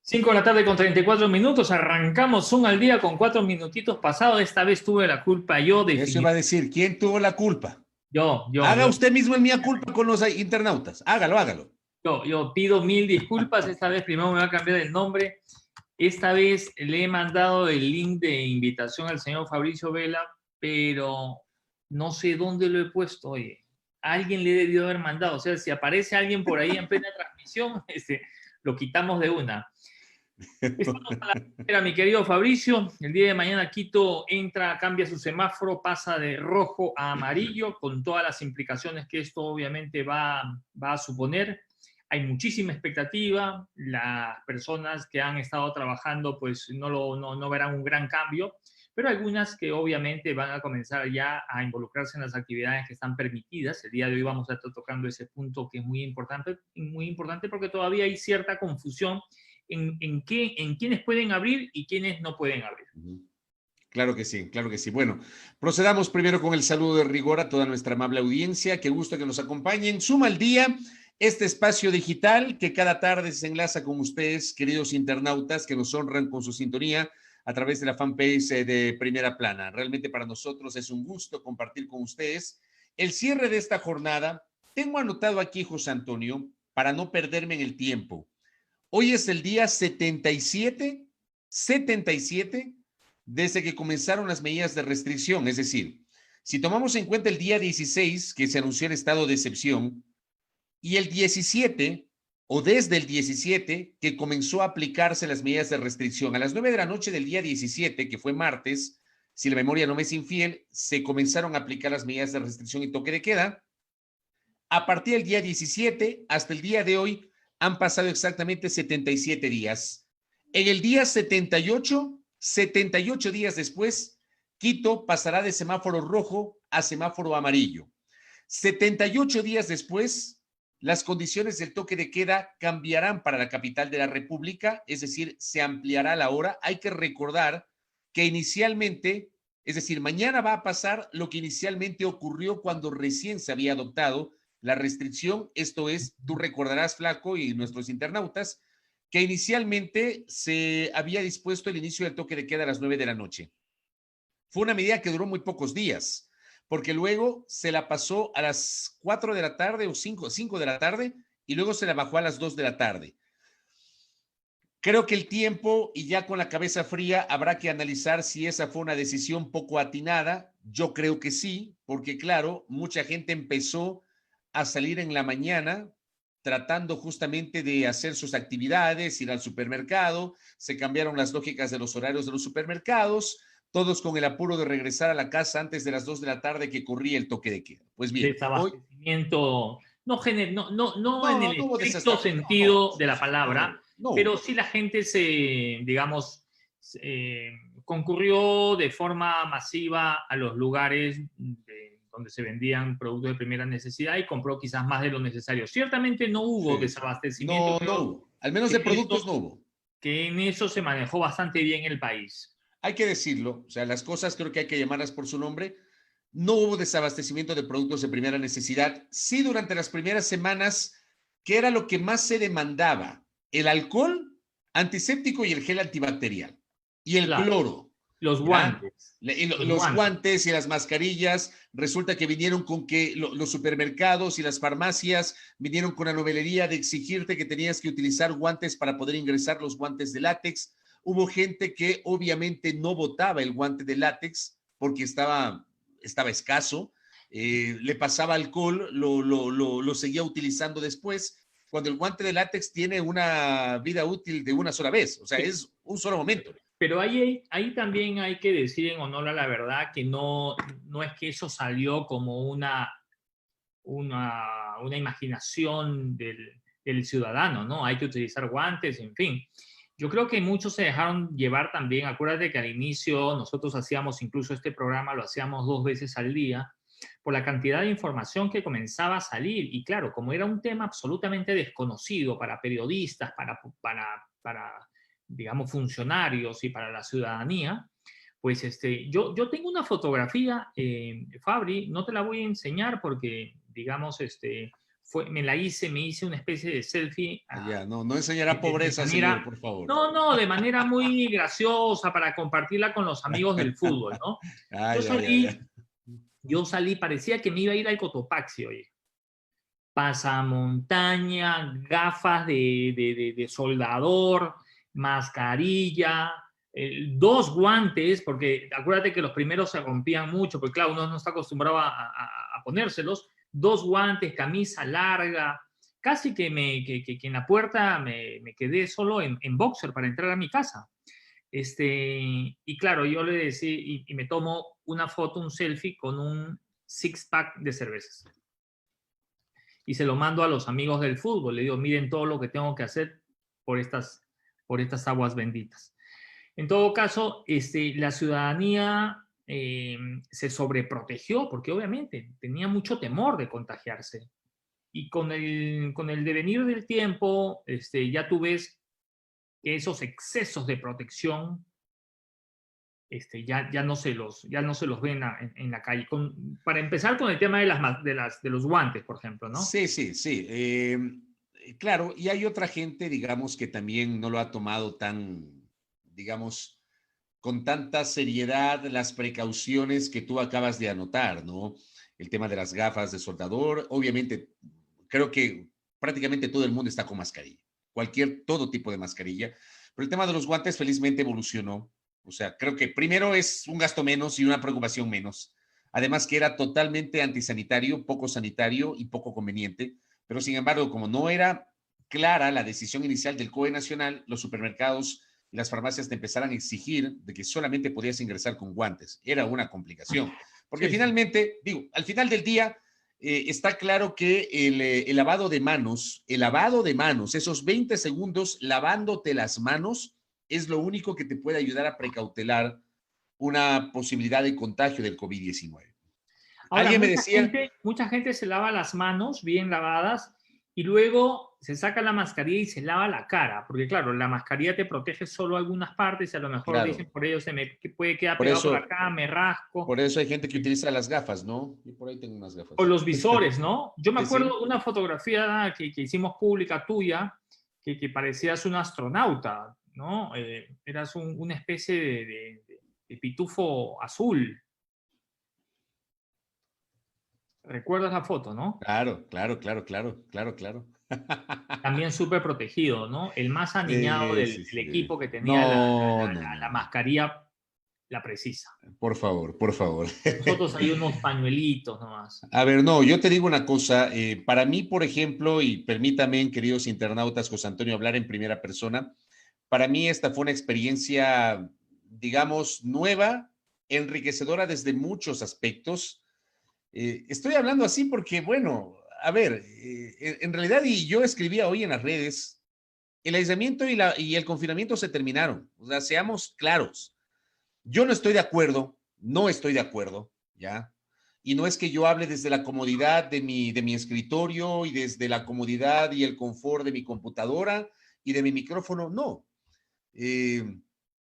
5 de la tarde con 34 minutos, arrancamos un al día con 4 minutitos pasados. Esta vez tuve la culpa yo, Eso iba a decir, ¿quién tuvo la culpa? Yo, yo, Haga yo, usted mismo el mea culpa con los internautas. Hágalo, hágalo. yo pido mil disculpas. Esta vez primero me voy a cambiar el nombre. Esta vez le he mandado el link de invitación al señor Fabricio Vela, pero no sé dónde lo he puesto. Oye, alguien le debió haber mandado. O sea, si aparece alguien por ahí en plena transmisión, lo quitamos de una. Estamos a la espera, mi querido Fabricio. El día de mañana Quito entra, cambia su semáforo, pasa de rojo a amarillo, con todas las implicaciones que esto obviamente va a suponer. Hay muchísima expectativa. Las personas que han estado trabajando pues no verán un gran cambio, pero algunas que obviamente van a comenzar ya a involucrarse en las actividades que están permitidas. El día de hoy vamos a estar tocando ese punto que es muy importante porque todavía hay cierta confusión en quiénes pueden abrir y quiénes no pueden abrir. Claro que sí, claro que sí. Bueno, procedamos primero con el saludo de rigor a toda nuestra amable audiencia. Qué gusto que nos acompañen. Suma al día, este espacio digital que cada tarde se enlaza con ustedes, queridos internautas, que nos honran con su sintonía a través de la fanpage de Primera Plana. Realmente para nosotros es un gusto compartir con ustedes el cierre de esta jornada. Tengo anotado aquí, José Antonio, para no perderme en el tiempo. Hoy es el día 77 desde que comenzaron las medidas de restricción. Es decir, si tomamos en cuenta el día 16 que se anunció el estado de excepción y el 17 o desde el 17 que comenzó a aplicarse las medidas de restricción, a las 9 de la noche del día 17, que fue martes, si la memoria no me es infiel, se comenzaron a aplicar las medidas de restricción y toque de queda. A partir del día 17 hasta el día de hoy, han pasado exactamente 77 días. En el día 78 días después, Quito pasará de semáforo rojo a semáforo amarillo. 78 días después, las condiciones del toque de queda cambiarán para la capital de la República, es decir, se ampliará la hora. Hay que recordar que inicialmente, es decir, mañana va a pasar lo que inicialmente ocurrió cuando recién se había adoptado la restricción. Esto es, tú recordarás, Flaco, y nuestros internautas, que inicialmente se había dispuesto el inicio del toque de queda a las 9 de la noche. Fue una medida que duró muy pocos días, porque luego se la pasó a las 4 de la tarde o 5 de la tarde y luego se la bajó a las 2 de la tarde. Creo que el tiempo y ya con la cabeza fría habrá que analizar si esa fue una decisión poco atinada. Yo creo que sí, porque claro, mucha gente empezó a salir en la mañana tratando justamente de hacer sus actividades, ir al supermercado, se cambiaron las lógicas de los horarios de los supermercados, todos con el apuro de regresar a la casa antes de las 2 de la tarde que corría el toque de queda. Pues bien, desabastecimiento, no en el no hubo estricto sentido de la palabra, no. pero sí la gente digamos, concurrió de forma masiva a los lugares donde se vendían productos de primera necesidad y compró quizás más de lo necesario. Ciertamente no hubo desabastecimiento. No hubo. Al menos de productos no hubo. Que en eso se manejó bastante bien el país. Hay que decirlo, o sea, las cosas creo que hay que llamarlas por su nombre. No hubo desabastecimiento de productos de primera necesidad. Sí, durante las primeras semanas, que era lo que más se demandaba, el alcohol antiséptico y el gel antibacterial. Y el cloro. Los guantes. Los guantes y las mascarillas, resulta que vinieron con que los supermercados y las farmacias vinieron con la novelería de exigirte que tenías que utilizar guantes para poder ingresar los guantes de látex. Hubo gente que obviamente no botaba el guante de látex porque estaba escaso, le pasaba alcohol, lo seguía utilizando después, cuando el guante de látex tiene una vida útil de una sola vez, o sea, es un solo momento. Pero ahí también hay que decir en honor a la verdad que no es que eso salió como una imaginación del ciudadano, ¿no? Hay que utilizar guantes, en fin. Yo creo que muchos se dejaron llevar también. Acuérdate que al inicio nosotros hacíamos, incluso este programa lo hacíamos 2 veces al día, por la cantidad de información que comenzaba a salir. Y claro, como era un tema absolutamente desconocido para periodistas, para digamos, funcionarios y para la ciudadanía, pues yo tengo una fotografía, Fabri, no te la voy a enseñar porque, digamos, me hice una especie de selfie Ya, no, no enseñará pobreza, señor, por favor. no, de manera muy graciosa para compartirla con los amigos del fútbol, ¿no? Ah, Yo ya, ya, ya. salí, yo salí, parecía que me iba a ir al Cotopaxi, oye. Pasamontaña, gafas de soldador, mascarilla, dos guantes, porque acuérdate que los primeros se rompían mucho, porque claro, uno no está acostumbrado a ponérselos, dos guantes, camisa larga, casi que en la puerta me quedé solo en boxer para entrar a mi casa. Y claro, yo le decía, y me tomo una foto, un selfie con un six-pack de cervezas y se lo mando a los amigos del fútbol. Le digo, miren todo lo que tengo que hacer por estas aguas benditas. En todo caso, la ciudadanía se sobreprotegió porque obviamente tenía mucho temor de contagiarse. Y con el devenir del tiempo, ya tú ves que esos excesos de protección ya no se los ven en la calle. Para empezar con el tema de los guantes, por ejemplo, ¿no? Sí, sí, sí. Claro, y hay otra gente, digamos, que también no lo ha tomado tan, digamos, con tanta seriedad las precauciones que tú acabas de anotar, ¿no? El tema de las gafas de soldador, obviamente, creo que prácticamente todo el mundo está con mascarilla, todo tipo de mascarilla, pero el tema de los guantes felizmente evolucionó. O sea, creo que primero es un gasto menos y una preocupación menos. Además que era totalmente antisanitario, poco sanitario y poco conveniente, pero sin embargo, como no era clara la decisión inicial del COE nacional, los supermercados y las farmacias te empezaran a exigir de que solamente podías ingresar con guantes. Era una complicación, porque Sí, sí. finalmente, digo, al final del día, está claro que el lavado de manos, esos 20 segundos lavándote las manos, es lo único que te puede ayudar a precautelar una posibilidad de contagio del COVID-19. Ahora, Alguien me decía, mucha gente se lava las manos bien lavadas y luego se saca la mascarilla y se lava la cara, porque claro, la mascarilla te protege solo algunas partes y a lo mejor dicen claro, por ello que puede quedar por pegado por eso, acá, me rasco. por eso hay gente que utiliza las gafas, ¿no? Y por ahí tengo unas O gafas. los visores, ¿no? Yo me Sí, sí. acuerdo una fotografía que hicimos pública tuya, que parecías un astronauta, ¿no? Eras una especie de pitufo azul. ¿Recuerdas la foto, no? Claro, claro, claro, claro, claro, claro. También súper protegido, ¿no? El más aniñado Sí, del, sí, del sí. equipo que tenía No, no, no, la no. mascarilla, la precisa. Por favor, por favor. Nosotros hay unos pañuelitos nomás. A ver, no, yo te digo una cosa. Para mí, por ejemplo, y permítame, queridos internautas, José Antonio, hablar en primera persona. Para mí esta fue una experiencia, digamos, nueva, enriquecedora desde muchos aspectos. Estoy hablando así porque, bueno, a ver, en realidad, y yo escribía hoy en las redes, el aislamiento y el confinamiento se terminaron. O sea, seamos claros. Yo no estoy de acuerdo, no estoy de acuerdo, ¿ya? Y no es que yo hable desde la comodidad de mi escritorio y desde la comodidad y el confort de mi computadora y de mi micrófono, no. Eh,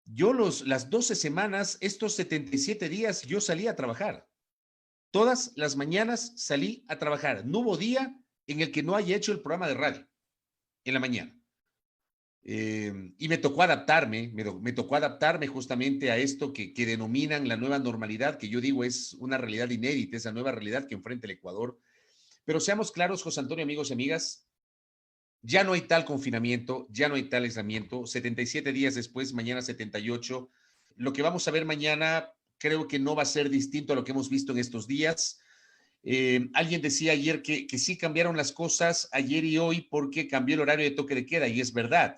yo las 12 semanas, estos 77 días, yo salí a trabajar. Todas las mañanas salí a trabajar. No hubo día en el que no haya hecho el programa de radio en la mañana. Y me tocó adaptarme, me tocó adaptarme justamente a esto que denominan la nueva normalidad, que yo digo es una realidad inédita, esa nueva realidad que enfrenta el Ecuador. Pero seamos claros, José Antonio, amigos y amigas, ya no hay tal confinamiento, ya no hay tal aislamiento. 77 días después, mañana 78. Lo que vamos a ver mañana creo que no va a ser distinto a lo que hemos visto en estos días. Alguien decía ayer que sí cambiaron las cosas ayer y hoy porque cambió el horario de toque de queda, y es verdad.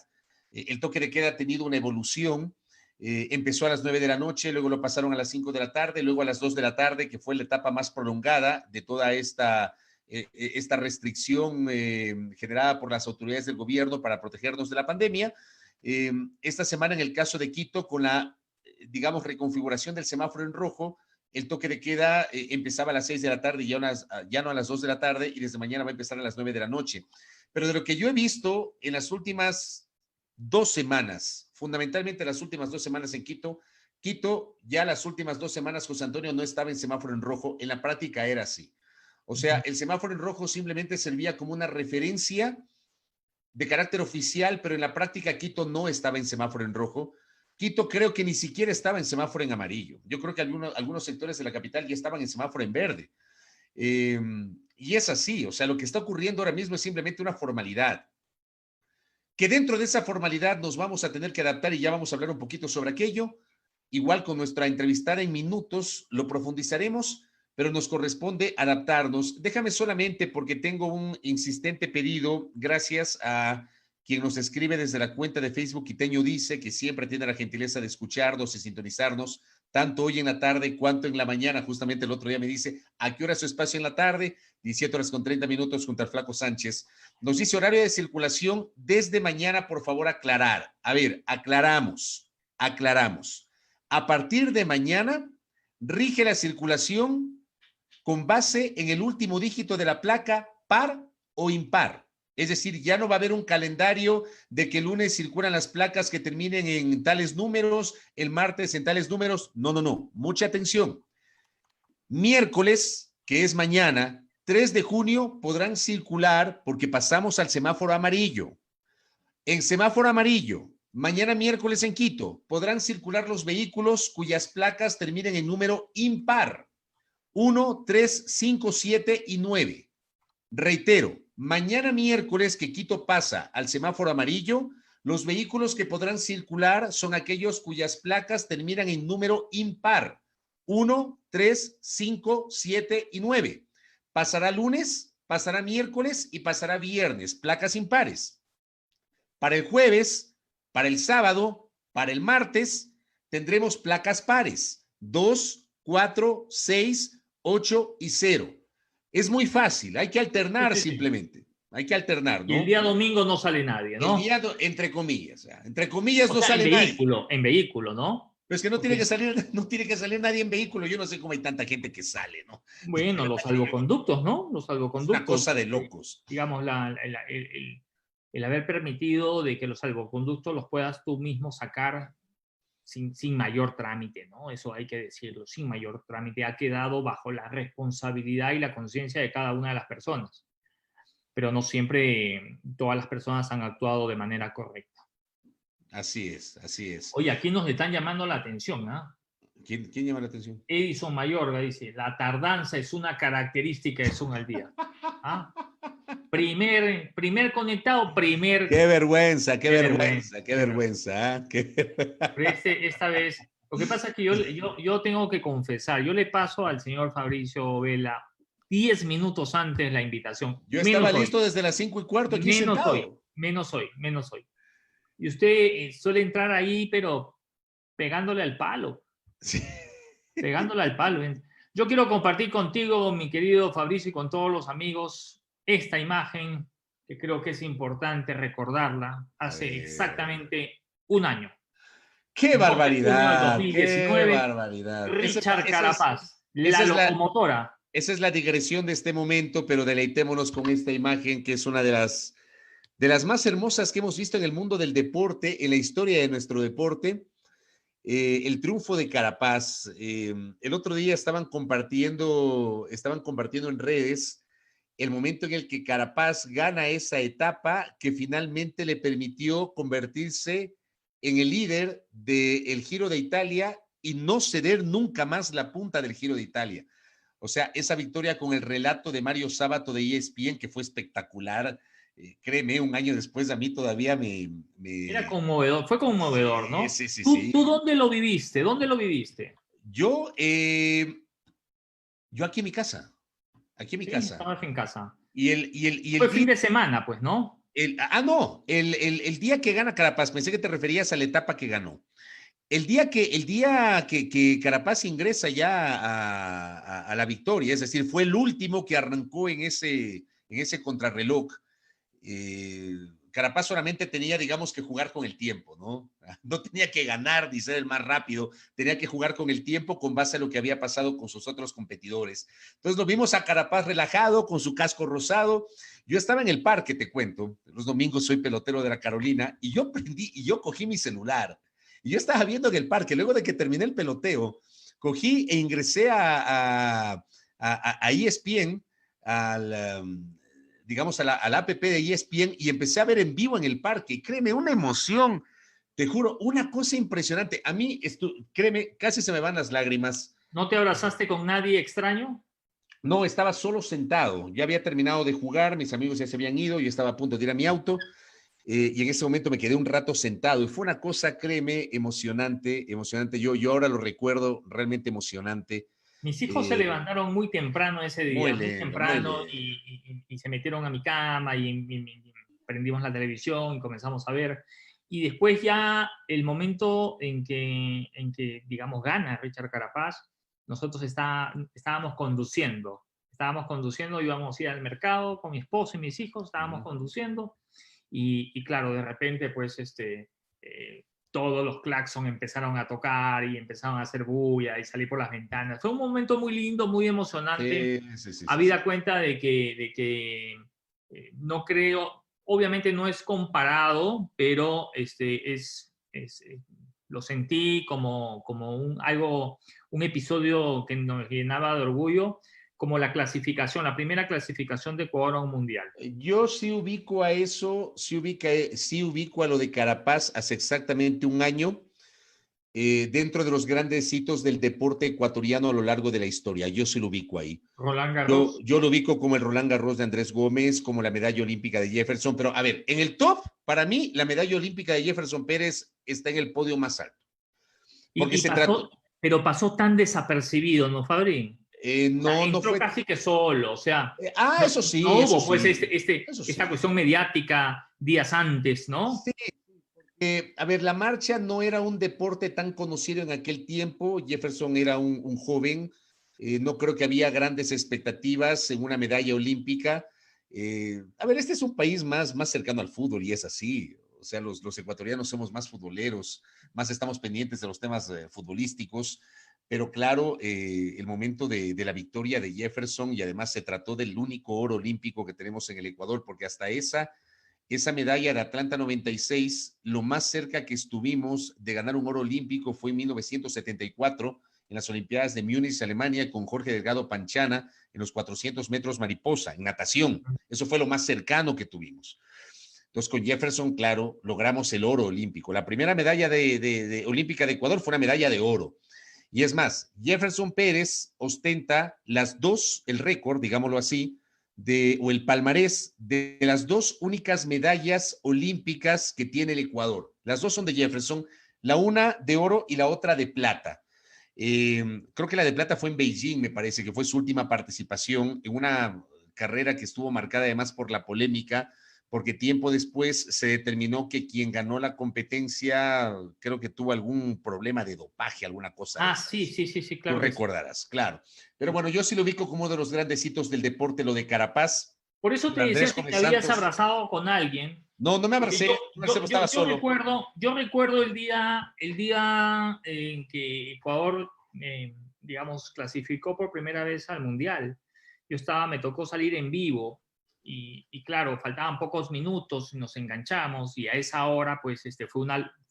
El toque de queda ha tenido una evolución. Empezó a las 9 de la noche, luego lo pasaron a las 5 de la tarde, luego a las 2 de la tarde, que fue la etapa más prolongada de toda esta restricción generada por las autoridades del gobierno para protegernos de la pandemia. Esta semana, en el caso de Quito, con la, digamos, reconfiguración del semáforo en rojo, el toque de queda empezaba a las 6 de la tarde y ya no a las 2 de la tarde, y desde mañana va a empezar a las 9 de la noche. Pero de lo que yo he visto en las últimas 2 semanas, fundamentalmente las últimas 2 semanas en Quito ya las últimas 2 semanas, José Antonio, no estaba en semáforo en rojo, en la práctica era así. O sea, el semáforo en rojo simplemente servía como una referencia de carácter oficial, pero en la práctica Quito no estaba en semáforo en rojo. Quito creo que ni siquiera estaba en semáforo en amarillo. Yo creo que algunos sectores de la capital ya estaban en semáforo en verde. Y es así, o sea, lo que está ocurriendo ahora mismo es simplemente una formalidad. Que dentro de esa formalidad nos vamos a tener que adaptar y ya vamos a hablar un poquito sobre aquello. Igual con nuestra entrevistada en minutos lo profundizaremos, pero nos corresponde adaptarnos. Déjame solamente, porque tengo un insistente pedido, gracias a quien nos escribe desde la cuenta de Facebook Quiteño Dice, que siempre tiene la gentileza de escucharnos y sintonizarnos, tanto hoy en la tarde cuanto en la mañana. Justamente el otro día me dice, ¿a qué hora es su espacio en la tarde? 17:30 junto al Flaco Sánchez. Nos dice horario de circulación desde mañana, por favor, aclarar. A ver, aclaramos. A partir de mañana, rige la circulación con base en el último dígito de la placa par o impar. Es decir, ya no va a haber un calendario de que el lunes circulan las placas que terminen en tales números, el martes en tales números. No. Mucha atención. Miércoles, que es mañana, 3 de junio, podrán circular porque pasamos al semáforo amarillo. En semáforo amarillo, mañana miércoles en Quito, podrán circular los vehículos cuyas placas terminen en número impar. 1, 3, 5, 7 y 9. Reitero, mañana miércoles que Quito pasa al semáforo amarillo, los vehículos que podrán circular son aquellos cuyas placas terminan en número impar. 1, 3, 5, 7 y 9. Pasará lunes, pasará miércoles y pasará viernes, placas impares. Para el jueves, para el sábado, para el martes, tendremos placas pares. 2, 4, 6, 8 y 0. Es muy fácil, hay que alternar simplemente. Hay que alternar, ¿no? Y el día domingo no sale nadie, ¿no? El día, entre comillas, o no sea, sale nadie. En vehículo, ¿no? Pero es que no tiene que salir nadie en vehículo. Yo no sé cómo hay tanta gente que sale, ¿no? Bueno, los salvoconductos, ¿no? Los salvoconductos. Es una cosa de locos. Digamos, el haber permitido de que los salvoconductos los puedas tú mismo sacar sin mayor trámite, ¿no? Eso hay que decirlo, sin mayor trámite. Ha quedado bajo la responsabilidad y la conciencia de cada una de las personas. Pero no siempre todas las personas han actuado de manera correcta. Así es. Oye, aquí nos están llamando la atención, ¿ah? ¿Quién llama la atención? Edison Mayorga dice, la tardanza es una característica de Zoom al día. ¿Ah? Primer conectado, Qué vergüenza. Pero esta vez, lo que pasa es que yo tengo que confesar, yo le paso al señor Fabricio Vela 10 minutos antes la invitación. Yo estaba listo desde las 5:15 aquí sentado. Menos hoy. Y usted suele entrar ahí, pero pegándole al palo. Sí. Pegándole al palo. Yo quiero compartir contigo, mi querido Fabricio, y con todos los amigos, esta imagen que creo que es importante recordarla. Hace exactamente un año. ¡Qué barbaridad! 2019, ¡Qué barbaridad! Richard Carapaz, la locomotora. Esa es la digresión de este momento, pero deleitémonos con esta imagen que es una de las más hermosas que hemos visto en el mundo del deporte, en la historia de nuestro deporte. El triunfo de Carapaz. El otro día estaban compartiendo en redes el momento en el que Carapaz gana esa etapa que finalmente le permitió convertirse en el líder del Giro de Italia y no ceder nunca más la punta del Giro de Italia. O sea, esa victoria con el relato de Mario Sabato de ESPN, que fue espectacular. Créeme, un año después a mí todavía me... Era conmovedor, fue conmovedor, ¿no? Sí. ¿Tú dónde lo viviste? Yo aquí en mi casa. Estabas en casa. Y fue fin de semana, pues, ¿no? El día que gana Carapaz, pensé que te referías a la etapa que ganó. El día que Carapaz ingresa ya a la victoria, es decir, fue el último que arrancó en ese contrarreloj. Carapaz solamente tenía, digamos, que jugar con el tiempo, ¿no? No tenía que ganar ni ser el más rápido, tenía que jugar con el tiempo con base a lo que había pasado con sus otros competidores. Entonces lo vimos a Carapaz relajado, con su casco rosado. Yo estaba en el parque, te cuento, los domingos soy pelotero de la Carolina, y yo cogí mi celular, y yo estaba viendo en el parque, luego de que terminé el peloteo, cogí e ingresé a ESPN al digamos, al app de ESPN y empecé a ver en vivo en el parque. Créeme, una emoción, te juro, una cosa impresionante. A mí, créeme, casi se me van las lágrimas. ¿No te abrazaste con nadie extraño? No, estaba solo sentado. Ya había terminado de jugar, mis amigos ya se habían ido, yo estaba a punto de ir a mi auto y en ese momento me quedé un rato sentado y fue una cosa, créeme, emocionante, emocionante. Yo ahora lo recuerdo realmente emocionante. Mis hijos se levantaron muy temprano ese día, muy lindo, temprano, y se metieron a mi cama y prendimos la televisión y comenzamos a ver. Y después ya el momento en que digamos, gana Richard Carapaz, nosotros estábamos conduciendo. Íbamos a ir al mercado con mi esposo y mis hijos, estábamos conduciendo. Y claro, de repente, pues, todos los claxon empezaron a tocar y empezaron a hacer bulla y salir por las ventanas. Fue un momento muy lindo, muy emocionante. Habida cuenta de que no creo, obviamente no es comparado, pero lo sentí como un episodio que nos llenaba de orgullo, como la primera clasificación de Ecuador a un mundial. Yo sí ubico a eso, sí ubico a lo de Carapaz hace exactamente un año, dentro de los grandes hitos del deporte ecuatoriano a lo largo de la historia. Yo sí lo ubico ahí. Roland Garros. Yo lo ubico como el Roland Garros de Andrés Gómez, como la medalla olímpica de Jefferson, pero a ver, en el top, para mí, la medalla olímpica de Jefferson Pérez está en el podio más alto. Porque pero pasó tan desapercibido, ¿no, Fabrín? No fue casi que solo, o sea. Eso sí. No eso hubo, pues, sí, esta cuestión mediática días antes, ¿no? Sí. A ver, la marcha no era un deporte tan conocido en aquel tiempo. Jefferson era un joven. No creo que había grandes expectativas en una medalla olímpica. A ver, este es un país más cercano al fútbol y es así. O sea, los ecuatorianos somos más futboleros, más estamos pendientes de los temas futbolísticos. Pero claro, el momento de la victoria de Jefferson, y además se trató del único oro olímpico que tenemos en el Ecuador, porque hasta esa medalla de Atlanta 96, lo más cerca que estuvimos de ganar un oro olímpico fue en 1974, en las Olimpiadas de Múnich, Alemania, con Jorge Delgado Panchana, en los 400 metros mariposa, en natación. Eso fue lo más cercano que tuvimos. Entonces, con Jefferson, claro, logramos el oro olímpico. La primera medalla olímpica de Ecuador fue una medalla de oro. Y es más, Jefferson Pérez ostenta el récord, digámoslo así, o el palmarés de las dos únicas medallas olímpicas que tiene el Ecuador. Las dos son de Jefferson, la una de oro y la otra de plata. Creo que la de plata fue en Beijing, me parece, que fue su última participación en una carrera que estuvo marcada además por la polémica, porque tiempo después se determinó que quien ganó la competencia creo que tuvo algún problema de dopaje, alguna cosa. Sí, claro. Tú recordarás, claro. Pero bueno, yo sí lo ubico como uno de los grandes hitos del deporte, lo de Carapaz. Por eso te decía que te habías abrazado con alguien. No me abracé, estaba solo. Yo recuerdo el día en que Ecuador, digamos, clasificó por primera vez al Mundial. Me tocó salir en vivo. Y claro, faltaban pocos minutos, nos enganchamos y a esa hora pues fue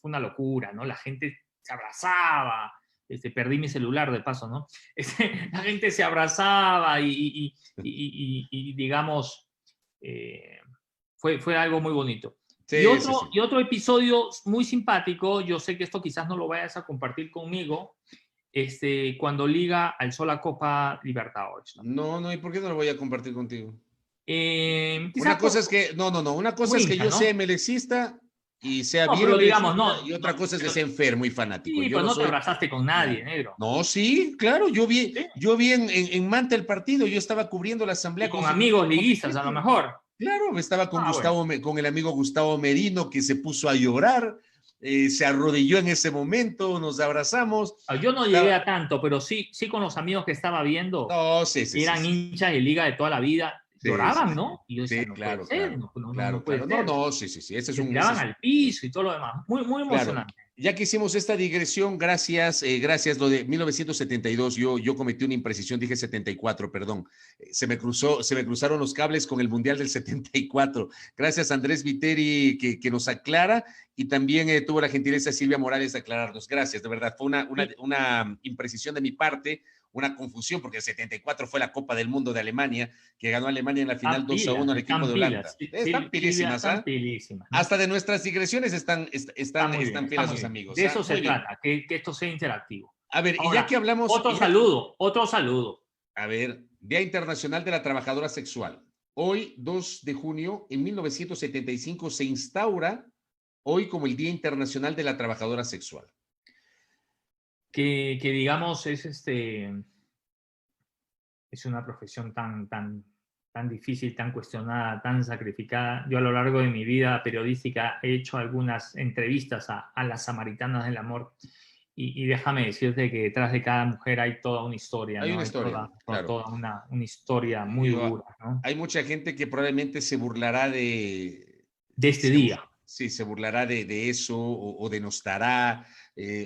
una locura, ¿no? La gente se abrazaba, perdí mi celular de paso, ¿no? La gente se abrazaba y digamos, fue algo muy bonito. Sí, y otro episodio muy simpático, yo sé que esto quizás no lo vayas a compartir conmigo, cuando liga alzó la Copa Libertadores, ¿no? No, ¿y por qué no lo voy a compartir contigo? Una cosa es que, una cosa es que yo sea melecista y sea bien, pero digamos, y otra cosa es que sea enfermo y fanático. Sí, pero no te abrazaste con nadie, negro. No, sí, claro, yo vi en Manta el partido, yo estaba cubriendo la asamblea. Con amigos liguistas, a lo mejor. Claro, estaba con con el amigo Gustavo Merino, que se puso a llorar, se arrodilló en ese momento, nos abrazamos. Yo no llegué a tanto, pero sí con los amigos que estaba viendo, eran hinchas de liga de toda la vida. Lloraban, ¿no? Y yo decía, claro. Sí, ese es un... tiraban al piso y todo lo demás. Muy emocionante. Claro. Ya que hicimos esta digresión, gracias, lo de 1972, yo cometí una imprecisión, dije 74, perdón. Se me cruzaron los cables con el Mundial del 74. Gracias a Andrés Viteri que nos aclara, y también tuvo la gentileza Silvia Morales de aclararnos. Gracias, de verdad, fue una imprecisión de mi parte, una confusión, porque el 74 fue la Copa del Mundo de Alemania, que ganó Alemania en la final 2-1 al equipo de Holanda. Están pilísimas, están ¿ah? pilísimas, ¿no? Hasta de nuestras digresiones Está muy bien, están está pilas muy sus bien. amigos. De ¿Ah? eso Muy se bien. trata, que esto sea interactivo. A ver, y ya Ahora, que hablamos... otro saludo, otro saludo. A ver, Día Internacional de la Trabajadora Sexual. Hoy, 2 de junio, en 1975, se instaura hoy como el Día Internacional de la Trabajadora Sexual. Que digamos es una profesión tan difícil, tan cuestionada, tan sacrificada. Yo a lo largo de mi vida periodística he hecho algunas entrevistas a las samaritanas del amor y déjame decirte que detrás de cada mujer hay toda una historia, Hay ¿no? una Hay historia, claro. toda una historia muy Digo, dura, ¿no? hay mucha gente que probablemente se burlará De este día. Sí, se burlará de eso o denostará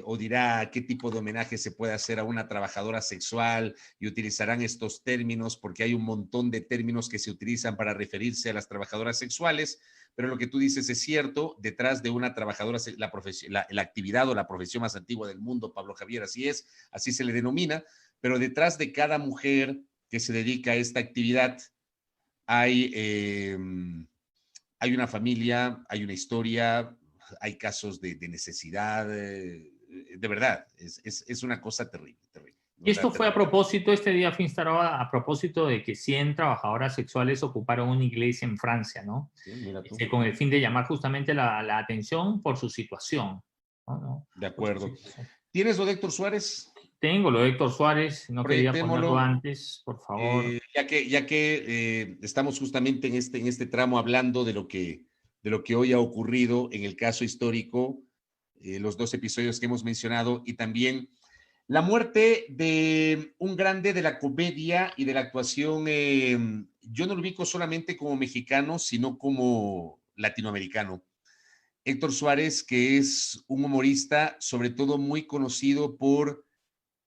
o dirá qué tipo de homenaje se puede hacer a una trabajadora sexual y utilizarán estos términos porque hay un montón de términos que se utilizan para referirse a las trabajadoras sexuales, pero lo que tú dices es cierto, detrás de una trabajadora, la actividad o la profesión más antigua del mundo, Pablo Javier, así es, así se le denomina, pero detrás de cada mujer que se dedica a esta actividad hay... hay una familia, hay una historia, hay casos de necesidad, de verdad, es una cosa terrible, terrible. Y esto fue a Terrible. propósito, este día fue instaurado a propósito de que 100 trabajadoras sexuales ocuparon una iglesia en Francia, ¿no? Sí, mira tú. Con el fin de llamar justamente la atención por su situación, ¿no? De Por su acuerdo. situación. ¿Tienes lo de Héctor Suárez? Tengo lo de Héctor Suárez, no quería ponerlo Proyectémoslo. antes, por favor. Ya que estamos justamente en este tramo hablando de lo que hoy ha ocurrido en el caso histórico, los 2 episodios que hemos mencionado y también la muerte de un grande de la comedia y de la actuación, yo no lo ubico solamente como mexicano, sino como latinoamericano. Héctor Suárez, que es un humorista, sobre todo muy conocido por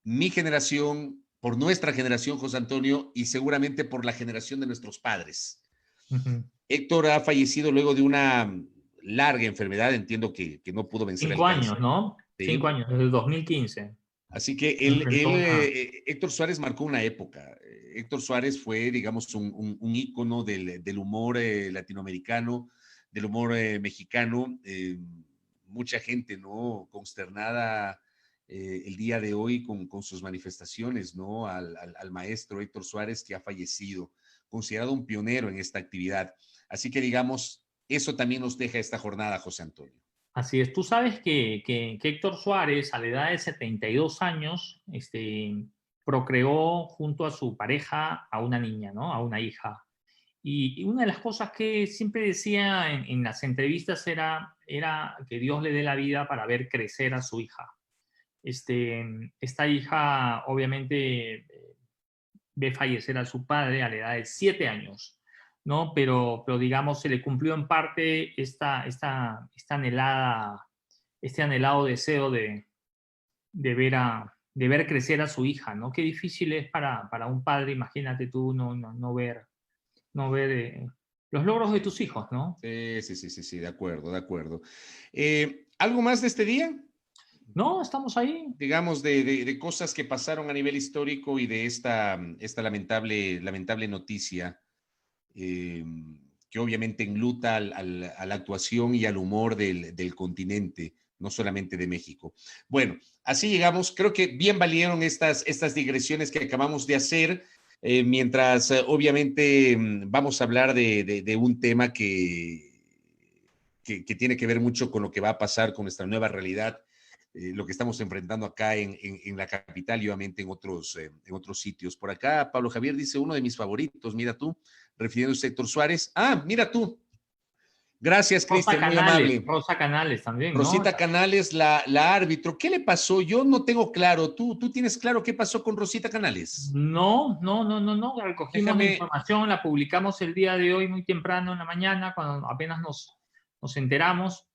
mi generación, por nuestra generación, José Antonio, y seguramente por la generación de nuestros padres. Héctor ha fallecido luego de una larga enfermedad, entiendo que no pudo vencer el 5 cáncer. años, ¿no? ¿Sí? 5 años, desde el 2015. Así que Héctor Suárez marcó una época. Héctor Suárez fue, digamos, un ícono del humor latinoamericano, del humor mexicano. Mucha gente, ¿no? Consternada el día de hoy con sus manifestaciones, ¿no? Al maestro Héctor Suárez, que ha fallecido, considerado un pionero en esta actividad. Así que, digamos, eso también nos deja esta jornada, José Antonio. Así es, tú sabes que Héctor Suárez, a la edad de 72 años, procreó junto a su pareja a una niña, ¿no? A una hija. Y una de las cosas que siempre decía en las entrevistas era que Dios le dé la vida para ver crecer a su hija. Esta hija obviamente ve fallecer a su padre a la edad de 7 años, ¿no? Pero digamos, se le cumplió en parte este anhelado deseo de ver crecer a su hija, ¿no? Qué difícil es para un padre, imagínate tú, no ver los logros de tus hijos, ¿no? Sí, de acuerdo, de acuerdo. ¿Algo más de este día? No, estamos ahí. Digamos, de cosas que pasaron a nivel histórico y de esta lamentable noticia que obviamente enluta a la actuación y al humor del continente, no solamente de México. Bueno, así llegamos. Creo que bien valieron estas digresiones que acabamos de hacer, mientras obviamente vamos a hablar de un tema que tiene que ver mucho con lo que va a pasar con nuestra nueva realidad, lo que estamos enfrentando acá en la capital y obviamente en otros sitios. Por acá, Pablo Javier dice, uno de mis favoritos, mira tú, refiriéndose a Héctor Suárez. Ah, mira tú. Gracias, Cristian, muy amable. Rosa Canales también, ¿no? Rosita Canales, la árbitro. ¿Qué le pasó? Yo no tengo claro. ¿Tú tienes claro qué pasó con Rosita Canales? No. Recogimos la información, la publicamos el día de hoy muy temprano en la mañana, cuando apenas nos enteramos,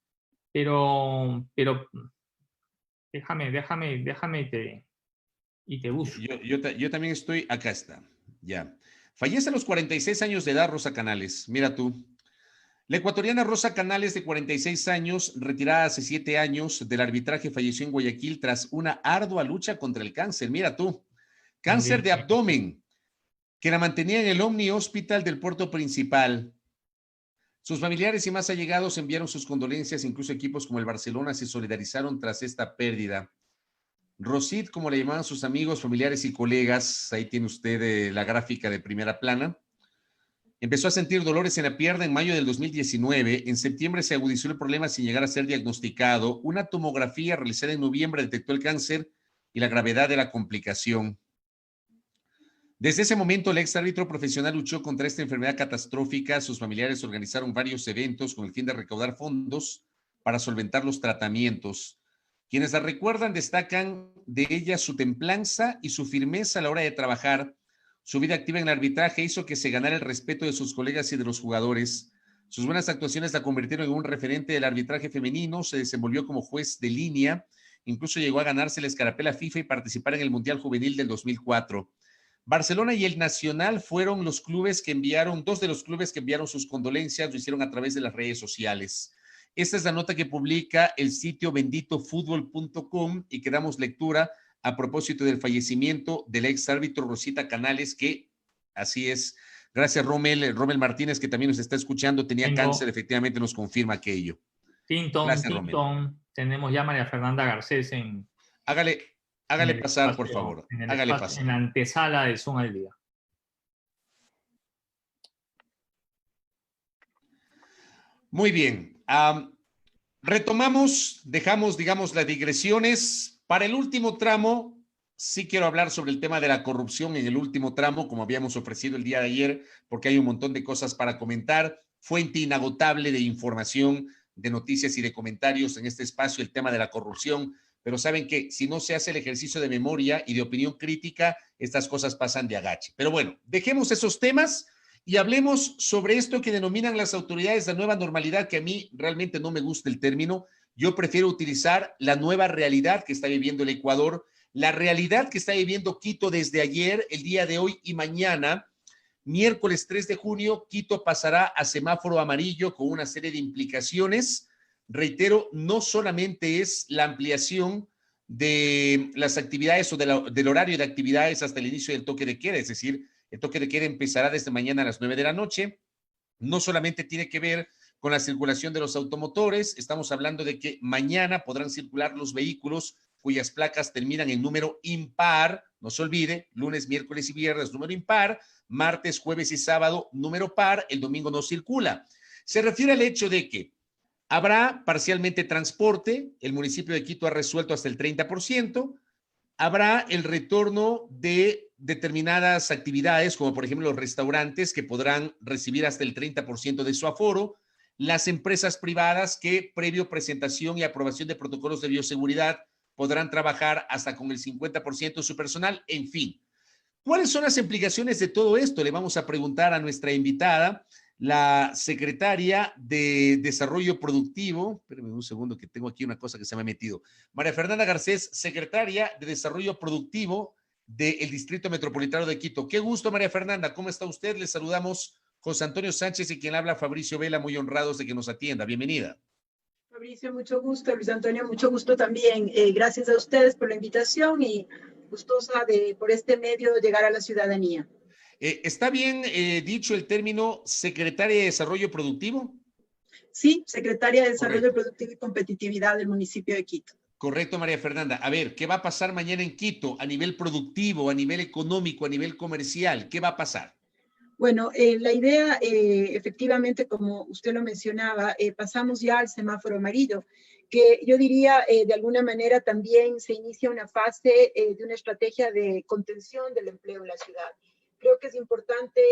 pero déjame y te busco. Yo también estoy, acá está, ya. Fallece a los 46 años de edad Rosa Canales, mira tú. La ecuatoriana Rosa Canales, de 46 años, retirada hace 7 años del arbitraje, falleció en Guayaquil tras una ardua lucha contra el cáncer. Mira tú, Cáncer de abdomen, que la mantenía en el Omni Hospital del puerto principal. Sus familiares y más allegados enviaron sus condolencias, incluso equipos como el Barcelona se solidarizaron tras esta pérdida. Rosit, como le llamaban sus amigos, familiares y colegas, ahí tiene usted la gráfica de primera plana. Empezó a sentir dolores en la pierna en mayo del 2019. En septiembre se agudizó el problema sin llegar a ser diagnosticado. Una tomografía realizada en noviembre detectó el cáncer y la gravedad de la complicación. Desde ese momento, el ex árbitro profesional luchó contra esta enfermedad catastrófica. Sus familiares organizaron varios eventos con el fin de recaudar fondos para solventar los tratamientos. Quienes la recuerdan destacan de ella su templanza y su firmeza a la hora de trabajar. Su vida activa en el arbitraje hizo que se ganara el respeto de sus colegas y de los jugadores. Sus buenas actuaciones la convirtieron en un referente del arbitraje femenino. Se desenvolvió como juez de línea. Incluso llegó a ganarse la escarapela FIFA y participar en el Mundial Juvenil del 2004. Barcelona y el Nacional fueron los clubes que enviaron, dos de los clubes que enviaron sus condolencias, lo hicieron a través de las redes sociales. Esta es la nota que publica el sitio benditofutbol.com y que damos lectura a propósito del fallecimiento del ex árbitro Rosita Canales, que así es. Gracias, Rommel Martínez, que también nos está escuchando, tenía cáncer, efectivamente nos confirma aquello. Gracias, Rommel. Tenemos ya a María Fernanda Garcés en... Hágale pasar, por favor. Hágale pasar. En la antesala de Zoom al Día. Muy bien. Retomamos, dejamos, digamos, las digresiones. Para el último tramo, sí quiero hablar sobre el tema de la corrupción en el último tramo, como habíamos ofrecido el día de ayer, porque hay un montón de cosas para comentar. Fuente inagotable de información, de noticias y de comentarios en este espacio, el tema de la corrupción. Pero saben que si no se hace el ejercicio de memoria y de opinión crítica, estas cosas pasan de agache. Pero bueno, dejemos esos temas y hablemos sobre esto que denominan las autoridades la nueva normalidad, que a mí realmente no me gusta el término. Yo prefiero utilizar la nueva realidad que está viviendo el Ecuador, la realidad que está viviendo Quito desde ayer, el día de hoy y mañana. Miércoles 3 de junio, Quito pasará a semáforo amarillo con una serie de implicaciones. Reitero, no solamente es la ampliación de las actividades o del horario de actividades hasta el inicio del toque de queda, es decir, el toque de queda empezará desde mañana a las 9 de la noche. No solamente tiene que ver con la circulación de los automotores, estamos hablando de que mañana podrán circular los vehículos cuyas placas terminan en número impar, no se olvide, lunes, miércoles y viernes número impar, martes, jueves y sábado número par, el domingo no circula. Se refiere al hecho de que habrá parcialmente transporte, el municipio de Quito ha resuelto hasta el 30%, habrá el retorno de determinadas actividades, como por ejemplo los restaurantes que podrán recibir hasta el 30% de su aforo, las empresas privadas que previo presentación y aprobación de protocolos de bioseguridad podrán trabajar hasta con el 50% de su personal, en fin. ¿Cuáles son las implicaciones de todo esto? Le vamos a preguntar a nuestra invitada, la secretaria de Desarrollo Productivo. Espérenme un segundo que tengo aquí una cosa que se me ha metido. María Fernanda Garcés, secretaria de Desarrollo Productivo del Distrito Metropolitano de Quito. Qué gusto, María Fernanda. ¿Cómo está usted? Les saludamos José Antonio Sánchez y quien habla Fabricio Vela, muy honrados de que nos atienda. Bienvenida. Fabricio, mucho gusto. Luis Antonio, mucho gusto también. Gracias a ustedes por la invitación y gustosa por este medio llegar a la ciudadanía. ¿Está bien dicho el término secretaria de Desarrollo Productivo? Sí, secretaria de Desarrollo Productivo y Competitividad del municipio de Quito. Correcto, María Fernanda. A ver, ¿qué va a pasar mañana en Quito a nivel productivo, a nivel económico, a nivel comercial? ¿Qué va a pasar? Bueno, la idea, efectivamente, como usted lo mencionaba, pasamos ya al semáforo amarillo, que yo diría, de alguna manera, también se inicia una fase de una estrategia de contención del empleo en la ciudad. Creo que es importante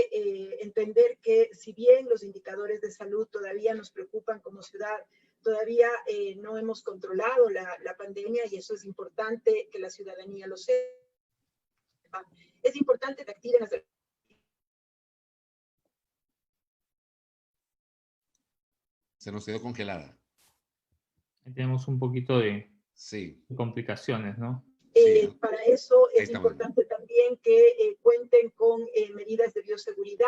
entender que si bien los indicadores de salud todavía nos preocupan como ciudad, todavía no hemos controlado la pandemia y eso es importante que la ciudadanía lo sepa. Es importante que activen las... Se nos quedó congelada. Tenemos un poquito de sí. complicaciones, ¿no? Sí. Para eso es importante también que cuenten con medidas de bioseguridad,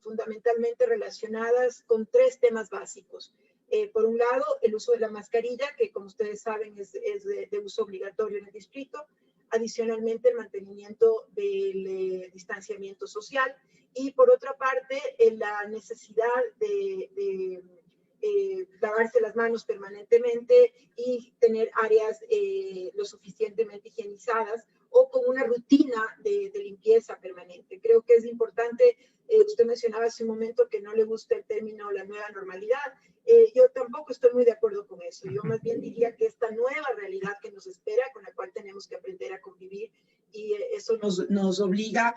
fundamentalmente relacionadas con 3 temas básicos. Por un lado, el uso de la mascarilla, que como ustedes saben es de uso obligatorio en el distrito. adicionalmente el mantenimiento del distanciamiento social y por otra parte la necesidad de lavarse las manos permanentemente y tener áreas lo suficientemente higienizadas o con una rutina de limpieza permanente. Creo que es importante, usted mencionaba hace un momento que no le gusta el término la nueva normalidad. Yo tampoco estoy muy de acuerdo con eso. Yo más bien diría que esta nueva realidad que nos espera, con la cual tenemos que aprender a convivir, y eso nos obliga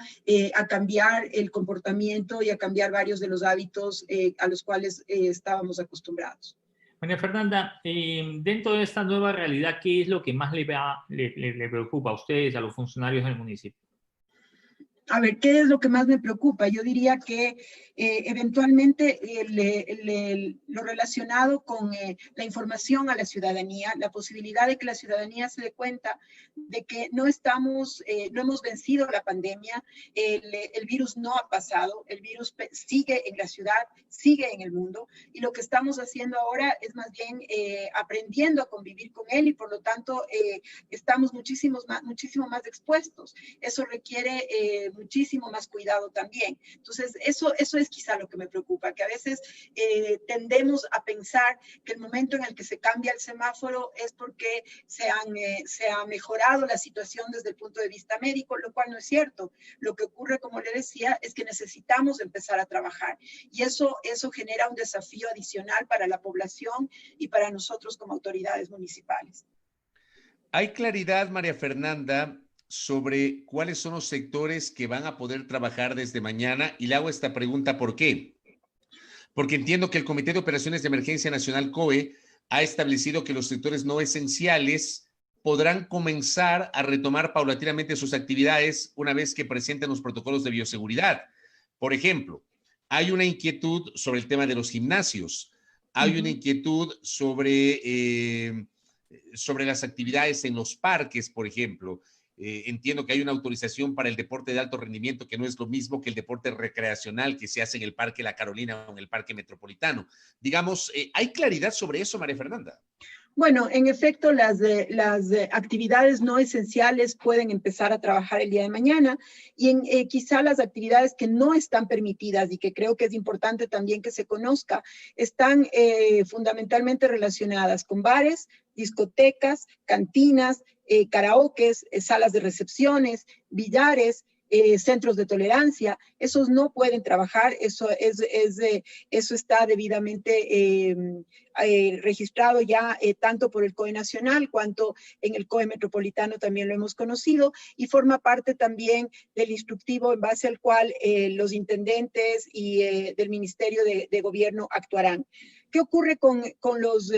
a cambiar el comportamiento y a cambiar varios de los hábitos a los cuales estábamos acostumbrados. María Fernanda, dentro de esta nueva realidad, ¿qué es lo que más le preocupa a ustedes, a los funcionarios del municipio? A ver, ¿qué es lo que más me preocupa? Yo diría que eventualmente lo relacionado con la información a la ciudadanía, la posibilidad de que la ciudadanía se dé cuenta de que no hemos vencido la pandemia, el virus no ha pasado, el virus sigue en la ciudad, sigue en el mundo, y lo que estamos haciendo ahora es más bien aprendiendo a convivir con él y por lo tanto estamos muchísimo más expuestos. Eso requiere muchísimo más cuidado también. Entonces, eso es quizá lo que me preocupa, que a veces tendemos a pensar que el momento en el que se cambia el semáforo es porque se ha mejorado la situación desde el punto de vista médico, lo cual no es cierto. Lo que ocurre, como le decía, es que necesitamos empezar a trabajar y eso genera un desafío adicional para la población y para nosotros como autoridades municipales. ¿Hay claridad, María Fernanda, sobre cuáles son los sectores que van a poder trabajar desde mañana? Y le hago esta pregunta, ¿por qué? Porque entiendo que el Comité de Operaciones de Emergencia Nacional, COE, ha establecido que los sectores no esenciales podrán comenzar a retomar paulatinamente sus actividades una vez que presenten los protocolos de bioseguridad. Por ejemplo, hay una inquietud sobre el tema de los gimnasios, hay una inquietud sobre las actividades en los parques, por ejemplo. Entiendo que hay una autorización para el deporte de alto rendimiento que no es lo mismo que el deporte recreacional que se hace en el Parque La Carolina o en el Parque Metropolitano. Digamos, ¿hay claridad sobre eso, María Fernanda? Bueno, en efecto, las actividades no esenciales pueden empezar a trabajar el día de mañana y quizá las actividades que no están permitidas y que creo que es importante también que se conozca, están fundamentalmente relacionadas con bares, discotecas, cantinas, karaokes, salas de recepciones, billares, centros de tolerancia. Esos no pueden trabajar, eso está debidamente registrado ya tanto por el COE nacional cuanto en el COE metropolitano también lo hemos conocido y forma parte también del instructivo en base al cual los intendentes y del Ministerio de Gobierno actuarán. ¿Qué ocurre con los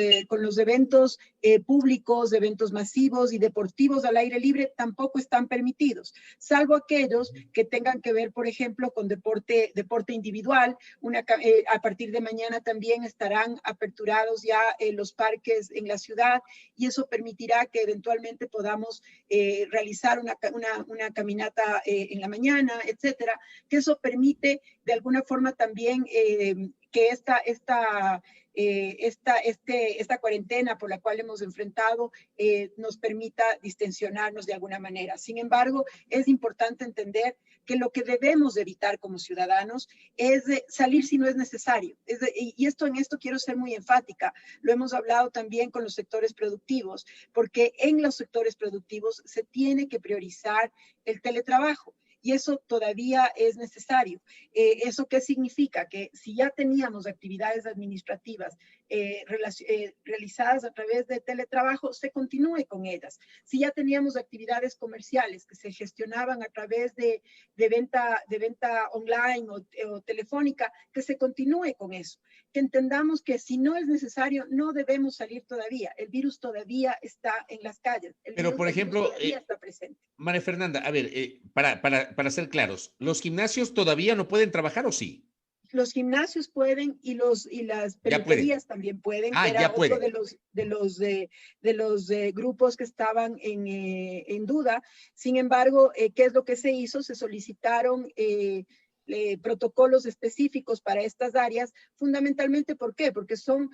eventos públicos, eventos masivos y deportivos al aire libre? Tampoco están permitidos, salvo aquellos que tengan que ver, por ejemplo, con deporte individual. A partir de mañana también estarán aperturados ya los parques en la ciudad y eso permitirá que eventualmente podamos realizar una caminata en la mañana, etcétera, que eso permite de alguna forma también que esta cuarentena por la cual hemos enfrentado nos permita distensionarnos de alguna manera. Sin embargo, es importante entender que lo que debemos evitar como ciudadanos es salir si no es necesario. En esto quiero ser muy enfática. Lo hemos hablado también con los sectores productivos, porque en los sectores productivos se tiene que priorizar el teletrabajo. Y eso todavía es necesario. ¿Eso qué significa? Que si ya teníamos actividades administrativas realizadas a través de teletrabajo, se continúe con ellas. Si ya teníamos actividades comerciales que se gestionaban a través de venta online o telefónica, que se continúe con eso. Que entendamos que si no es necesario, no debemos salir todavía. El virus todavía está en las calles. Pero, por ejemplo, todavía está presente. María Fernanda, a ver, para ser claros, ¿los gimnasios todavía no pueden trabajar o sí? Los gimnasios pueden y las peluquerías también pueden. Era otro de los grupos que estaban en duda. Sin embargo, ¿qué es lo que se hizo? Se solicitaron protocolos específicos para estas áreas, fundamentalmente, ¿por qué? Porque son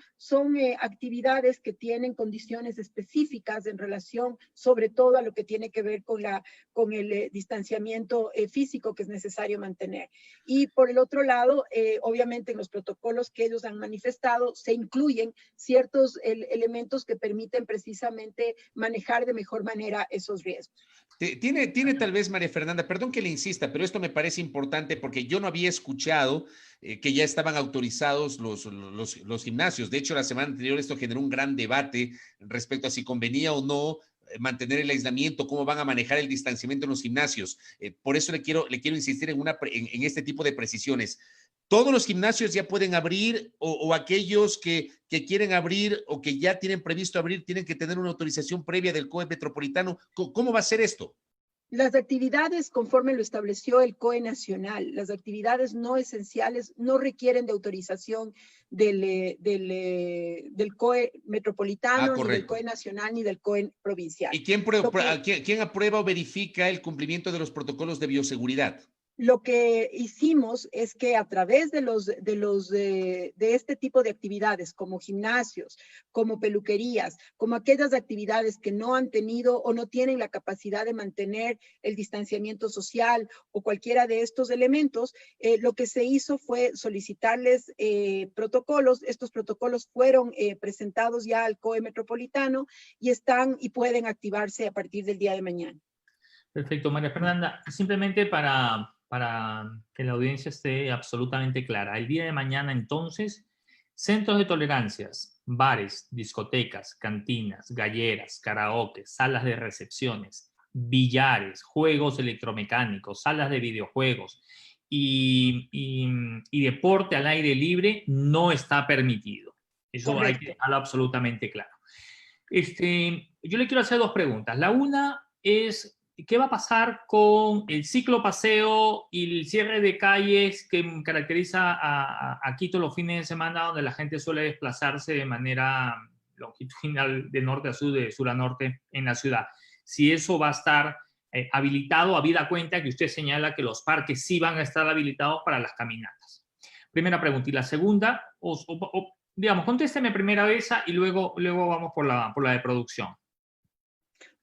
actividades que tienen condiciones específicas en relación, sobre todo, a lo que tiene que ver con el distanciamiento físico que es necesario mantener. Y por el otro lado, obviamente en los protocolos que ellos han manifestado se incluyen ciertos elementos que permiten precisamente manejar de mejor manera esos riesgos. Tiene tal vez, María Fernanda, perdón que le insista, pero esto me parece importante porque yo no había escuchado que ya estaban autorizados los gimnasios. De hecho, la semana anterior esto generó un gran debate respecto a si convenía o no mantener el aislamiento, cómo van a manejar el distanciamiento en los gimnasios. Por eso le quiero insistir en este tipo de precisiones. ¿Todos los gimnasios ya pueden abrir o aquellos que quieren abrir o que ya tienen previsto abrir tienen que tener una autorización previa del COE metropolitano? ¿Cómo va a ser esto? Las actividades, conforme lo estableció el COE nacional, las actividades no esenciales no requieren de autorización del COE metropolitano, ni del COE nacional, ni del COE provincial. ¿Y quién aprueba o verifica el cumplimiento de los protocolos de bioseguridad? Lo que hicimos es que a través de este tipo de actividades, como gimnasios, como peluquerías, como aquellas actividades que no han tenido o no tienen la capacidad de mantener el distanciamiento social o cualquiera de estos elementos, lo que se hizo fue solicitarles protocolos. Estos protocolos fueron presentados ya al COE metropolitano y pueden activarse a partir del día de mañana. Perfecto, María Fernanda. Simplemente para que la audiencia esté absolutamente clara. El día de mañana, entonces, centros de tolerancias, bares, discotecas, cantinas, galleras, karaoke, salas de recepciones, billares, juegos electromecánicos, salas de videojuegos y deporte al aire libre no está permitido. Eso Correcto. hay que dejarlo absolutamente claro. Yo le quiero hacer dos preguntas. La una es, ¿qué va a pasar con el ciclo paseo y el cierre de calles que caracteriza a Quito los fines de semana, donde la gente suele desplazarse de manera longitudinal de norte a sur, de sur a norte en la ciudad? Si eso va a estar habilitado, habida cuenta que usted señala que los parques sí van a estar habilitados para las caminatas. Primera pregunta. Y la segunda, digamos, contésteme primero esa y luego vamos por la de producción.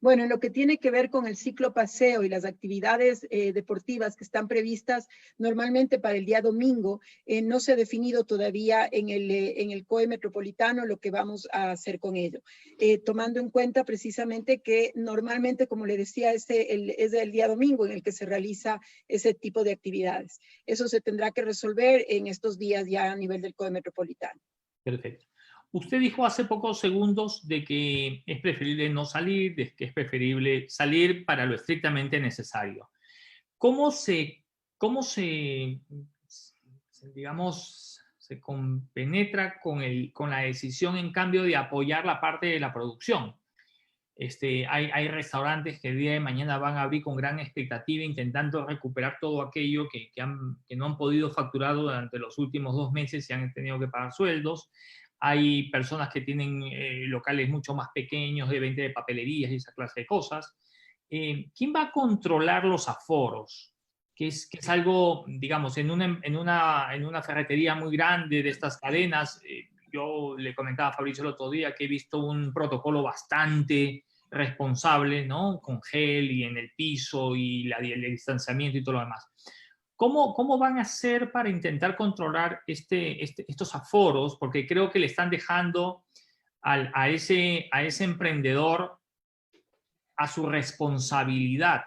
Bueno, en lo que tiene que ver con el ciclo paseo y las actividades deportivas que están previstas normalmente para el día domingo, no se ha definido todavía en el COE metropolitano lo que vamos a hacer con ello. Tomando en cuenta precisamente que normalmente, como le decía, es el día domingo en el que se realiza ese tipo de actividades. Eso se tendrá que resolver en estos días ya a nivel del COE metropolitano. Perfecto. Usted dijo hace pocos segundos de que es preferible no salir, de que es preferible salir para lo estrictamente necesario. ¿Cómo se compenetra con la decisión, en cambio, de apoyar la parte de la producción? Hay restaurantes que el día de mañana van a abrir con gran expectativa, intentando recuperar todo aquello que no han podido facturar durante los últimos 2 meses y han tenido que pagar sueldos. Hay personas que tienen locales mucho más pequeños de venta de papelerías y esa clase de cosas. ¿Quién va a controlar los aforos? Que es algo, digamos, en una ferretería muy grande de estas cadenas. Yo le comentaba a Fabricio el otro día que he visto un protocolo bastante responsable, ¿no? Con gel y en el piso y el distanciamiento y todo lo demás. ¿Cómo van a hacer para intentar controlar estos aforos? Porque creo que le están dejando a ese emprendedor a su responsabilidad.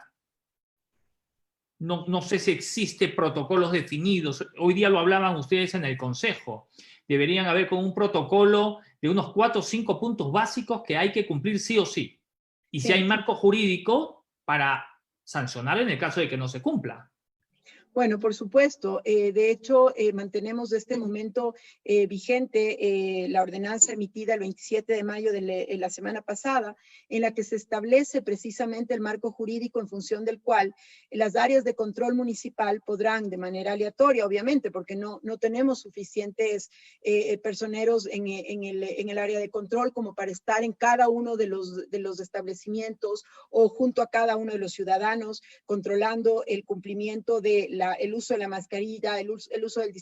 No sé si existe protocolos definidos. Hoy día lo hablaban ustedes en el Consejo. Deberían haber con un protocolo de unos 4 o 5 puntos básicos que hay que cumplir sí o sí. Y si hay marco jurídico para sancionar en el caso de que no se cumpla. Bueno, por supuesto. De hecho, mantenemos de este momento vigente la ordenanza emitida el 27 de mayo de la semana pasada, en la que se establece precisamente el marco jurídico en función del cual las áreas de control municipal podrán, de manera aleatoria, obviamente, porque no tenemos suficientes personeros en el área de control como para estar en cada uno de los establecimientos o junto a cada uno de los ciudadanos controlando el cumplimiento de la el uso de la mascarilla, el uso del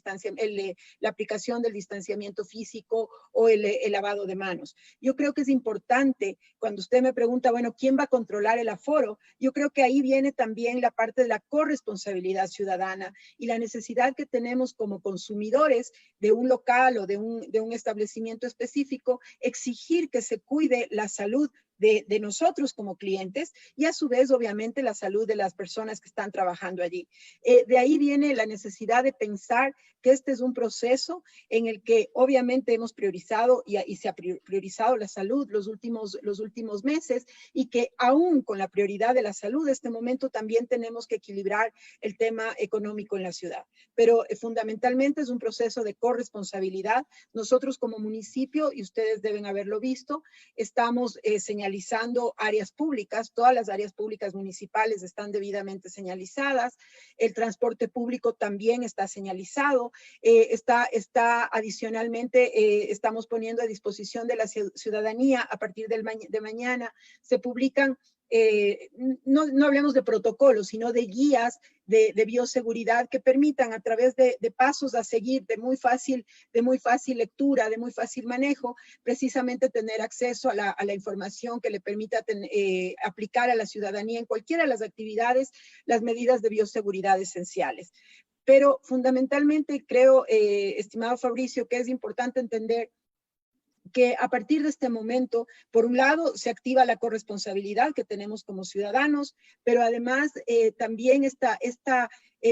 la aplicación del distanciamiento físico o el lavado de manos. Yo creo que es importante, cuando usted me pregunta, bueno, ¿quién va a controlar el aforo? Yo creo que ahí viene también la parte de la corresponsabilidad ciudadana y la necesidad que tenemos como consumidores de un local o de un establecimiento específico, exigir que se cuide la salud de nosotros como clientes y a su vez, obviamente, la salud de las personas que están trabajando allí. De ahí viene la necesidad de pensar que este es un proceso en el que obviamente hemos priorizado y se ha priorizado la salud los últimos meses y que aún con la prioridad de la salud, en este momento también tenemos que equilibrar el tema económico en la ciudad. Pero fundamentalmente es un proceso de corresponsabilidad. Nosotros como municipio, y ustedes deben haberlo visto, estamos señalizando áreas públicas, todas las áreas públicas municipales están debidamente señalizadas, el transporte público también está señalizado, está adicionalmente, estamos poniendo a disposición de la ciudadanía a partir de mañana, se publican, no hablemos de protocolos, sino de guías de bioseguridad que permitan a través de pasos a seguir de muy fácil lectura, de muy fácil manejo, precisamente tener acceso a la información que le permita aplicar a la ciudadanía en cualquiera de las actividades las medidas de bioseguridad esenciales. Pero fundamentalmente creo, estimado Fabricio, que es importante entender que a partir de este momento, por un lado, se activa la corresponsabilidad que tenemos como ciudadanos, pero además también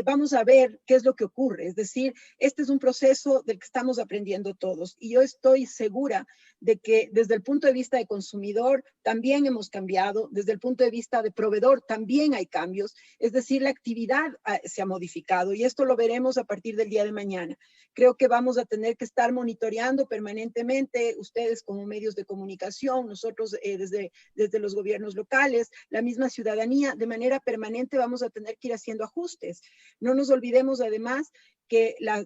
vamos a ver qué es lo que ocurre. Es decir, este es un proceso del que estamos aprendiendo todos. Y yo estoy segura de que desde el punto de vista de consumidor también hemos cambiado, desde el punto de vista de proveedor también hay cambios. Es decir, la actividad se ha modificado y esto lo veremos a partir del día de mañana. Creo que vamos a tener que estar monitoreando permanentemente, ustedes como medios de comunicación, nosotros desde los gobiernos locales, la misma ciudadanía, de manera permanente vamos a tener que ir haciendo ajustes. No nos olvidemos además que la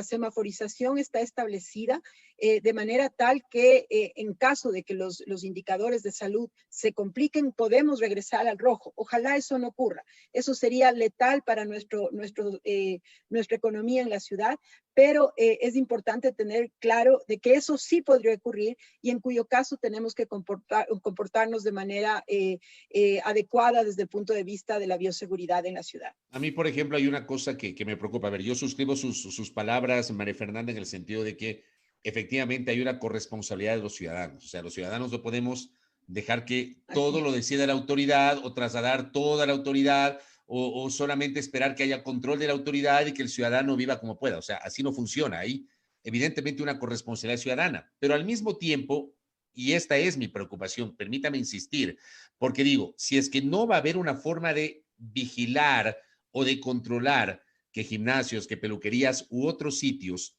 semaforización está establecida de manera tal que en caso de que los indicadores de salud se compliquen, podemos regresar al rojo. Ojalá eso no ocurra. Eso sería letal para nuestra economía en la ciudad, pero es importante tener claro de que eso sí podría ocurrir y en cuyo caso tenemos que comportarnos de manera adecuada desde el punto de vista de la bioseguridad en la ciudad. A mí, por ejemplo, hay una cosa que me preocupa. A ver, yo suscribo sus palabras, María Fernanda, en el sentido de que efectivamente hay una corresponsabilidad de los ciudadanos. O sea, los ciudadanos no podemos dejar que todo lo decida la autoridad o trasladar toda la autoridad o solamente esperar que haya control de la autoridad y que el ciudadano viva como pueda. O sea, así no funciona. Hay evidentemente una corresponsabilidad ciudadana, pero al mismo tiempo, y esta es mi preocupación, permítame insistir, porque digo, si es que no va a haber una forma de vigilar o de controlar que gimnasios, que peluquerías u otros sitios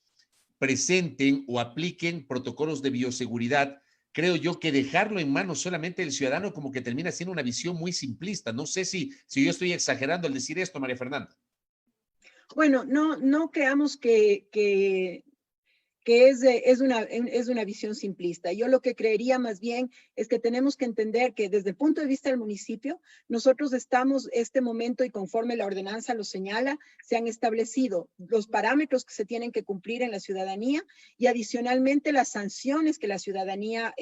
presenten o apliquen protocolos de bioseguridad, creo yo que dejarlo en manos solamente del ciudadano como que termina siendo una visión muy simplista. No sé si yo estoy exagerando al decir esto, María Fernanda. Bueno, no creamos que es una visión simplista. Yo lo que creería más bien es que tenemos que entender que desde el punto de vista del municipio, nosotros estamos este momento y conforme la ordenanza lo señala, se han establecido los parámetros que se tienen que cumplir en la ciudadanía y adicionalmente las sanciones que la ciudadanía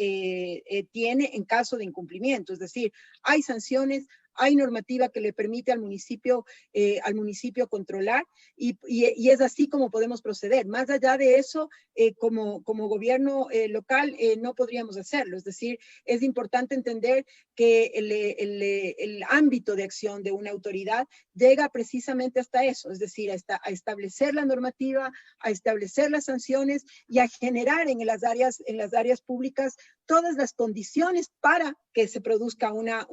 tiene en caso de incumplimiento. Es decir, hay sanciones, hay normativa que le permite al municipio controlar y es así como podemos proceder. Más allá de eso, como gobierno local no podríamos hacerlo. Es decir, es importante entender que el ámbito de acción de una autoridad llega precisamente hasta eso, es decir, a establecer la normativa, a establecer las sanciones y a generar en las áreas públicas todas las condiciones para que se produzca una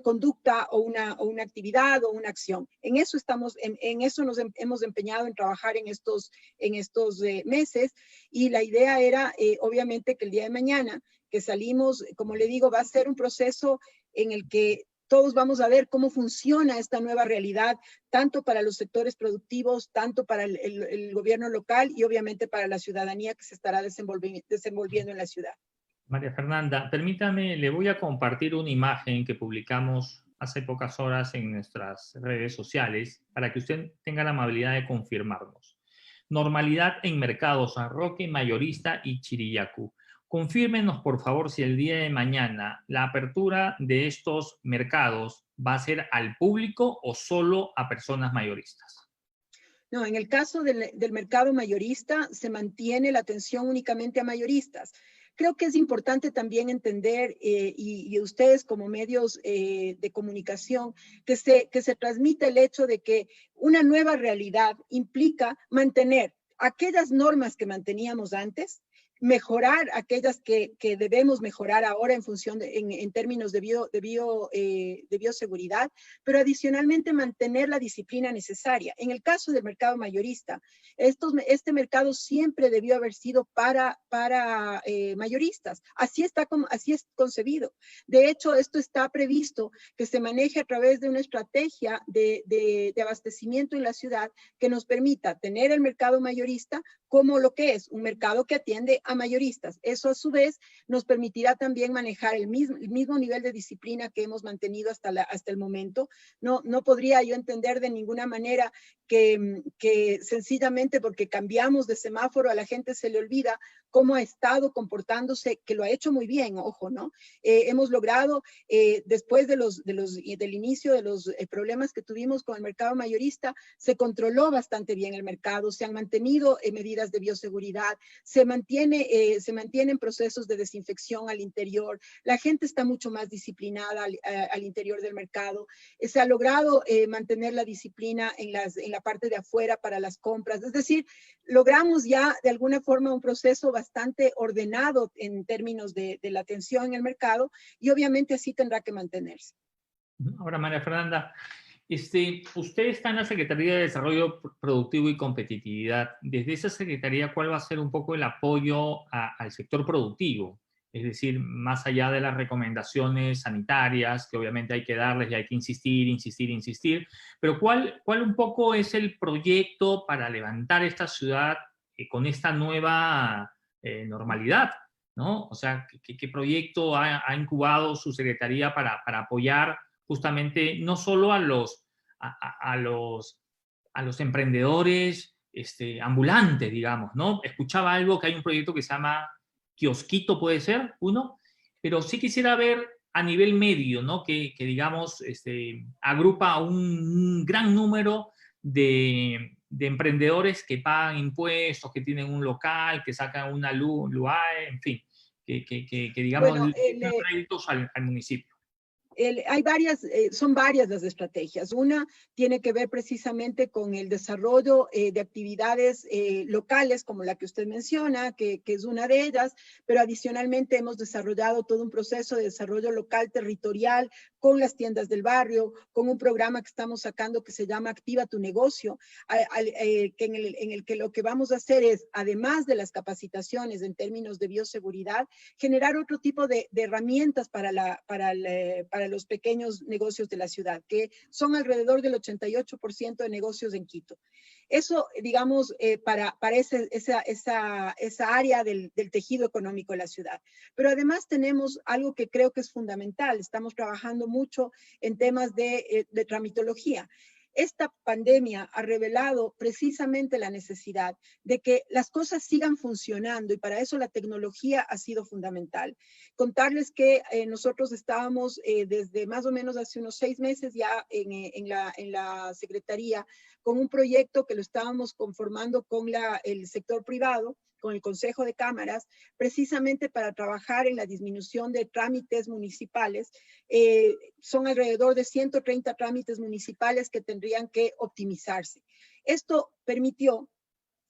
conducta o una actividad o una acción. En eso nos hemos empeñado en trabajar en estos meses y la idea era obviamente que el día de mañana que salimos, como le digo, va a ser un proceso en el que todos vamos a ver cómo funciona esta nueva realidad, tanto para los sectores productivos, tanto para el gobierno local y obviamente para la ciudadanía que se estará desenvolviendo en la ciudad. María Fernanda, permítame, le voy a compartir una imagen que publicamos hace pocas horas en nuestras redes sociales para que usted tenga la amabilidad de confirmarnos. Normalidad en mercados San Roque, Mayorista y Chiriyacu. Confírmenos, por favor, si el día de mañana la apertura de estos mercados va a ser al público o solo a personas mayoristas. No, en el caso del mercado mayorista se mantiene la atención únicamente a mayoristas. Creo que es importante también entender, y ustedes como medios de comunicación, que se transmite el hecho de que una nueva realidad implica mantener aquellas normas que manteníamos antes, mejorar aquellas que debemos mejorar ahora en función en términos de bioseguridad, pero adicionalmente mantener la disciplina necesaria. En el caso del mercado mayorista, este mercado siempre debió haber sido para mayoristas. Así es concebido. De hecho, esto está previsto que se maneje a través de una estrategia de abastecimiento en la ciudad que nos permita tener el mercado mayorista como lo que es, un mercado que atiende a mayoristas. Eso a su vez nos permitirá también manejar el mismo nivel de disciplina que hemos mantenido hasta el momento. No podría yo entender de ninguna manera que sencillamente porque cambiamos de semáforo a la gente se le olvida cómo ha estado comportándose, que lo ha hecho muy bien, ojo, ¿no? Hemos logrado, después del inicio de los problemas que tuvimos con el mercado mayorista, se controló bastante bien el mercado, se han mantenido medidas de bioseguridad, se mantienen procesos de desinfección al interior, la gente está mucho más disciplinada al interior del mercado, se ha logrado mantener la disciplina en la parte de afuera para las compras, es decir, logramos ya de alguna forma un proceso bastante ordenado en términos de la atención en el mercado y obviamente así tendrá que mantenerse. Ahora, María Fernanda, usted está en la Secretaría de Desarrollo Productivo y Competitividad. Desde esa Secretaría, ¿cuál va a ser un poco el apoyo al sector productivo? Es decir, más allá de las recomendaciones sanitarias, que obviamente hay que darles y hay que insistir, pero ¿cuál un poco es el proyecto para levantar esta ciudad con esta nueva normalidad, ¿no? O sea, ¿qué proyecto ha incubado su Secretaría para apoyar justamente no solo a los emprendedores ambulantes, digamos, ¿no? Escuchaba algo que hay un proyecto que se llama Kiosquito, puede ser, uno, pero sí quisiera ver a nivel medio, ¿no? Que digamos, agrupa a un gran número de emprendedores que pagan impuestos, que tienen un local, que sacan una LUAE, en fin, que digamos, Bueno, créditos al municipio. Son varias las estrategias. Una tiene que ver precisamente con el desarrollo de actividades locales, como la que usted menciona, que es una de ellas, pero adicionalmente hemos desarrollado todo un proceso de desarrollo local territorial con las tiendas del barrio, con un programa que estamos sacando que se llama Activa tu Negocio, en el que lo que vamos a hacer es, además de las capacitaciones en términos de bioseguridad, generar otro tipo de herramientas para los pequeños negocios de la ciudad, que son alrededor del 88% de negocios en Quito. Eso, digamos, para esa área del tejido económico de la ciudad. Pero además tenemos algo que creo que es fundamental. Estamos trabajando mucho en temas de tramitología. Esta pandemia ha revelado precisamente la necesidad de que las cosas sigan funcionando y para eso la tecnología ha sido fundamental. Contarles que nosotros estábamos desde más o menos hace unos 6 meses ya en la Secretaría con un proyecto que lo estábamos conformando con el sector privado, con el Consejo de Cámaras, precisamente para trabajar en la disminución de trámites municipales. Son alrededor de 130 trámites municipales que tendrían que optimizarse. Esto permitió,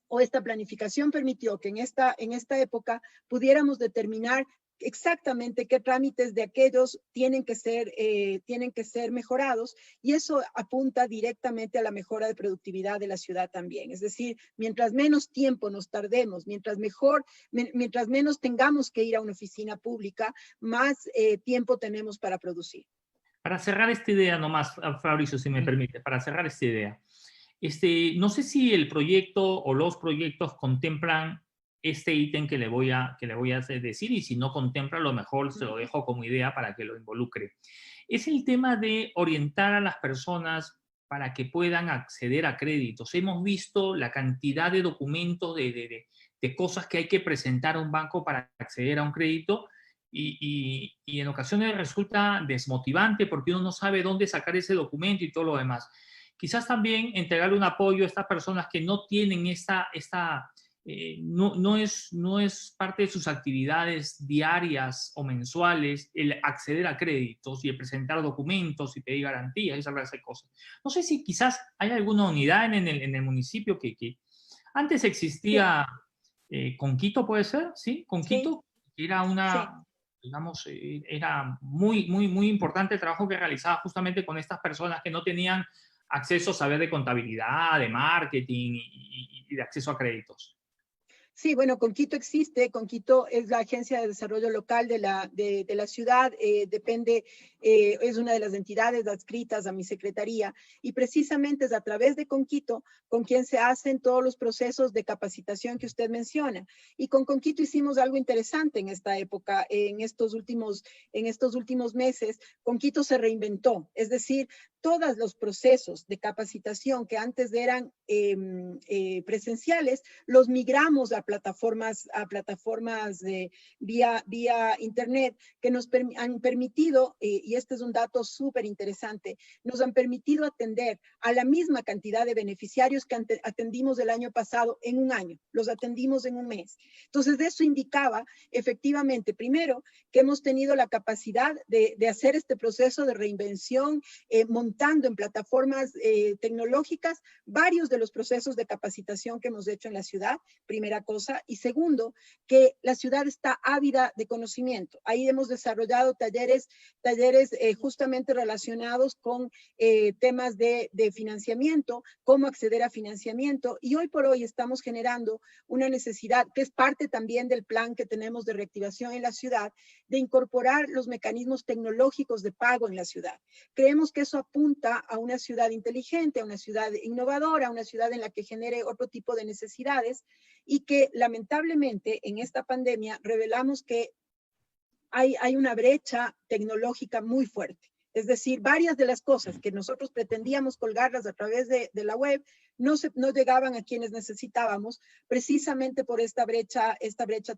o esta planificación permitió que en esta época pudiéramos determinar exactamente qué trámites de aquellos tienen que ser mejorados y eso apunta directamente a la mejora de productividad de la ciudad también. Es decir, mientras menos tiempo nos tardemos, mientras menos tengamos que ir a una oficina pública, más tiempo tenemos para producir. Para cerrar esta idea nomás, Fabricio, si me permite, para cerrar esta idea. No sé si el proyecto o los proyectos contemplan este ítem que le voy a decir, y si no contempla, a lo mejor se lo dejo como idea para que lo involucre. Es el tema de orientar a las personas para que puedan acceder a créditos. Hemos visto la cantidad de documentos, de cosas que hay que presentar a un banco para acceder a un crédito, y en ocasiones resulta desmotivante porque uno no sabe dónde sacar ese documento y todo lo demás. Quizás también entregarle un apoyo a estas personas que no tienen no es parte de sus actividades diarias o mensuales el acceder a créditos y el presentar documentos y pedir garantías y esa clase de cosas. No sé si quizás hay alguna unidad en el municipio que antes existía, Conquito, ¿puede ser? ¿Sí? Conquito, Sí, era sí. digamos, era muy importante el trabajo que realizaba justamente con estas personas que no tenían acceso a saber de contabilidad, de marketing y de acceso a créditos. Sí, bueno, Conquito existe. Conquito es la agencia de desarrollo local de la ciudad. Depende, es una de las entidades adscritas a mi secretaría. Y precisamente es a través de Conquito con quien se hacen todos los procesos de capacitación que usted menciona. Y con Conquito hicimos algo interesante en esta época, en estos últimos meses. Conquito se reinventó. Es decir, todos los procesos de capacitación que antes eran presenciales, los migramos a plataformas de vía internet que nos han permitido, y este es un dato súper interesante, nos han permitido atender a la misma cantidad de beneficiarios que atendimos el año pasado en un año, los atendimos en un mes. Entonces, eso indicaba efectivamente, primero, que hemos tenido la capacidad de hacer este proceso de reinvención, montando en plataformas tecnológicas varios de los procesos de capacitación que hemos hecho en la ciudad, primera cosa. Y segundo, que la ciudad está ávida de conocimiento. Ahí hemos desarrollado talleres justamente relacionados con temas de financiamiento, cómo acceder a financiamiento, y hoy por hoy estamos generando una necesidad que es parte también del plan que tenemos de reactivación en la ciudad, de incorporar los mecanismos tecnológicos de pago en la ciudad. Creemos que eso apunta a una ciudad inteligente, a una ciudad innovadora, a una ciudad en la que genere otro tipo de necesidades, y que lamentablemente en esta pandemia revelamos que hay una brecha tecnológica muy fuerte. Es decir, varias de las cosas que nosotros pretendíamos colgarlas a través de la web no llegaban a quienes necesitábamos, precisamente por esta brecha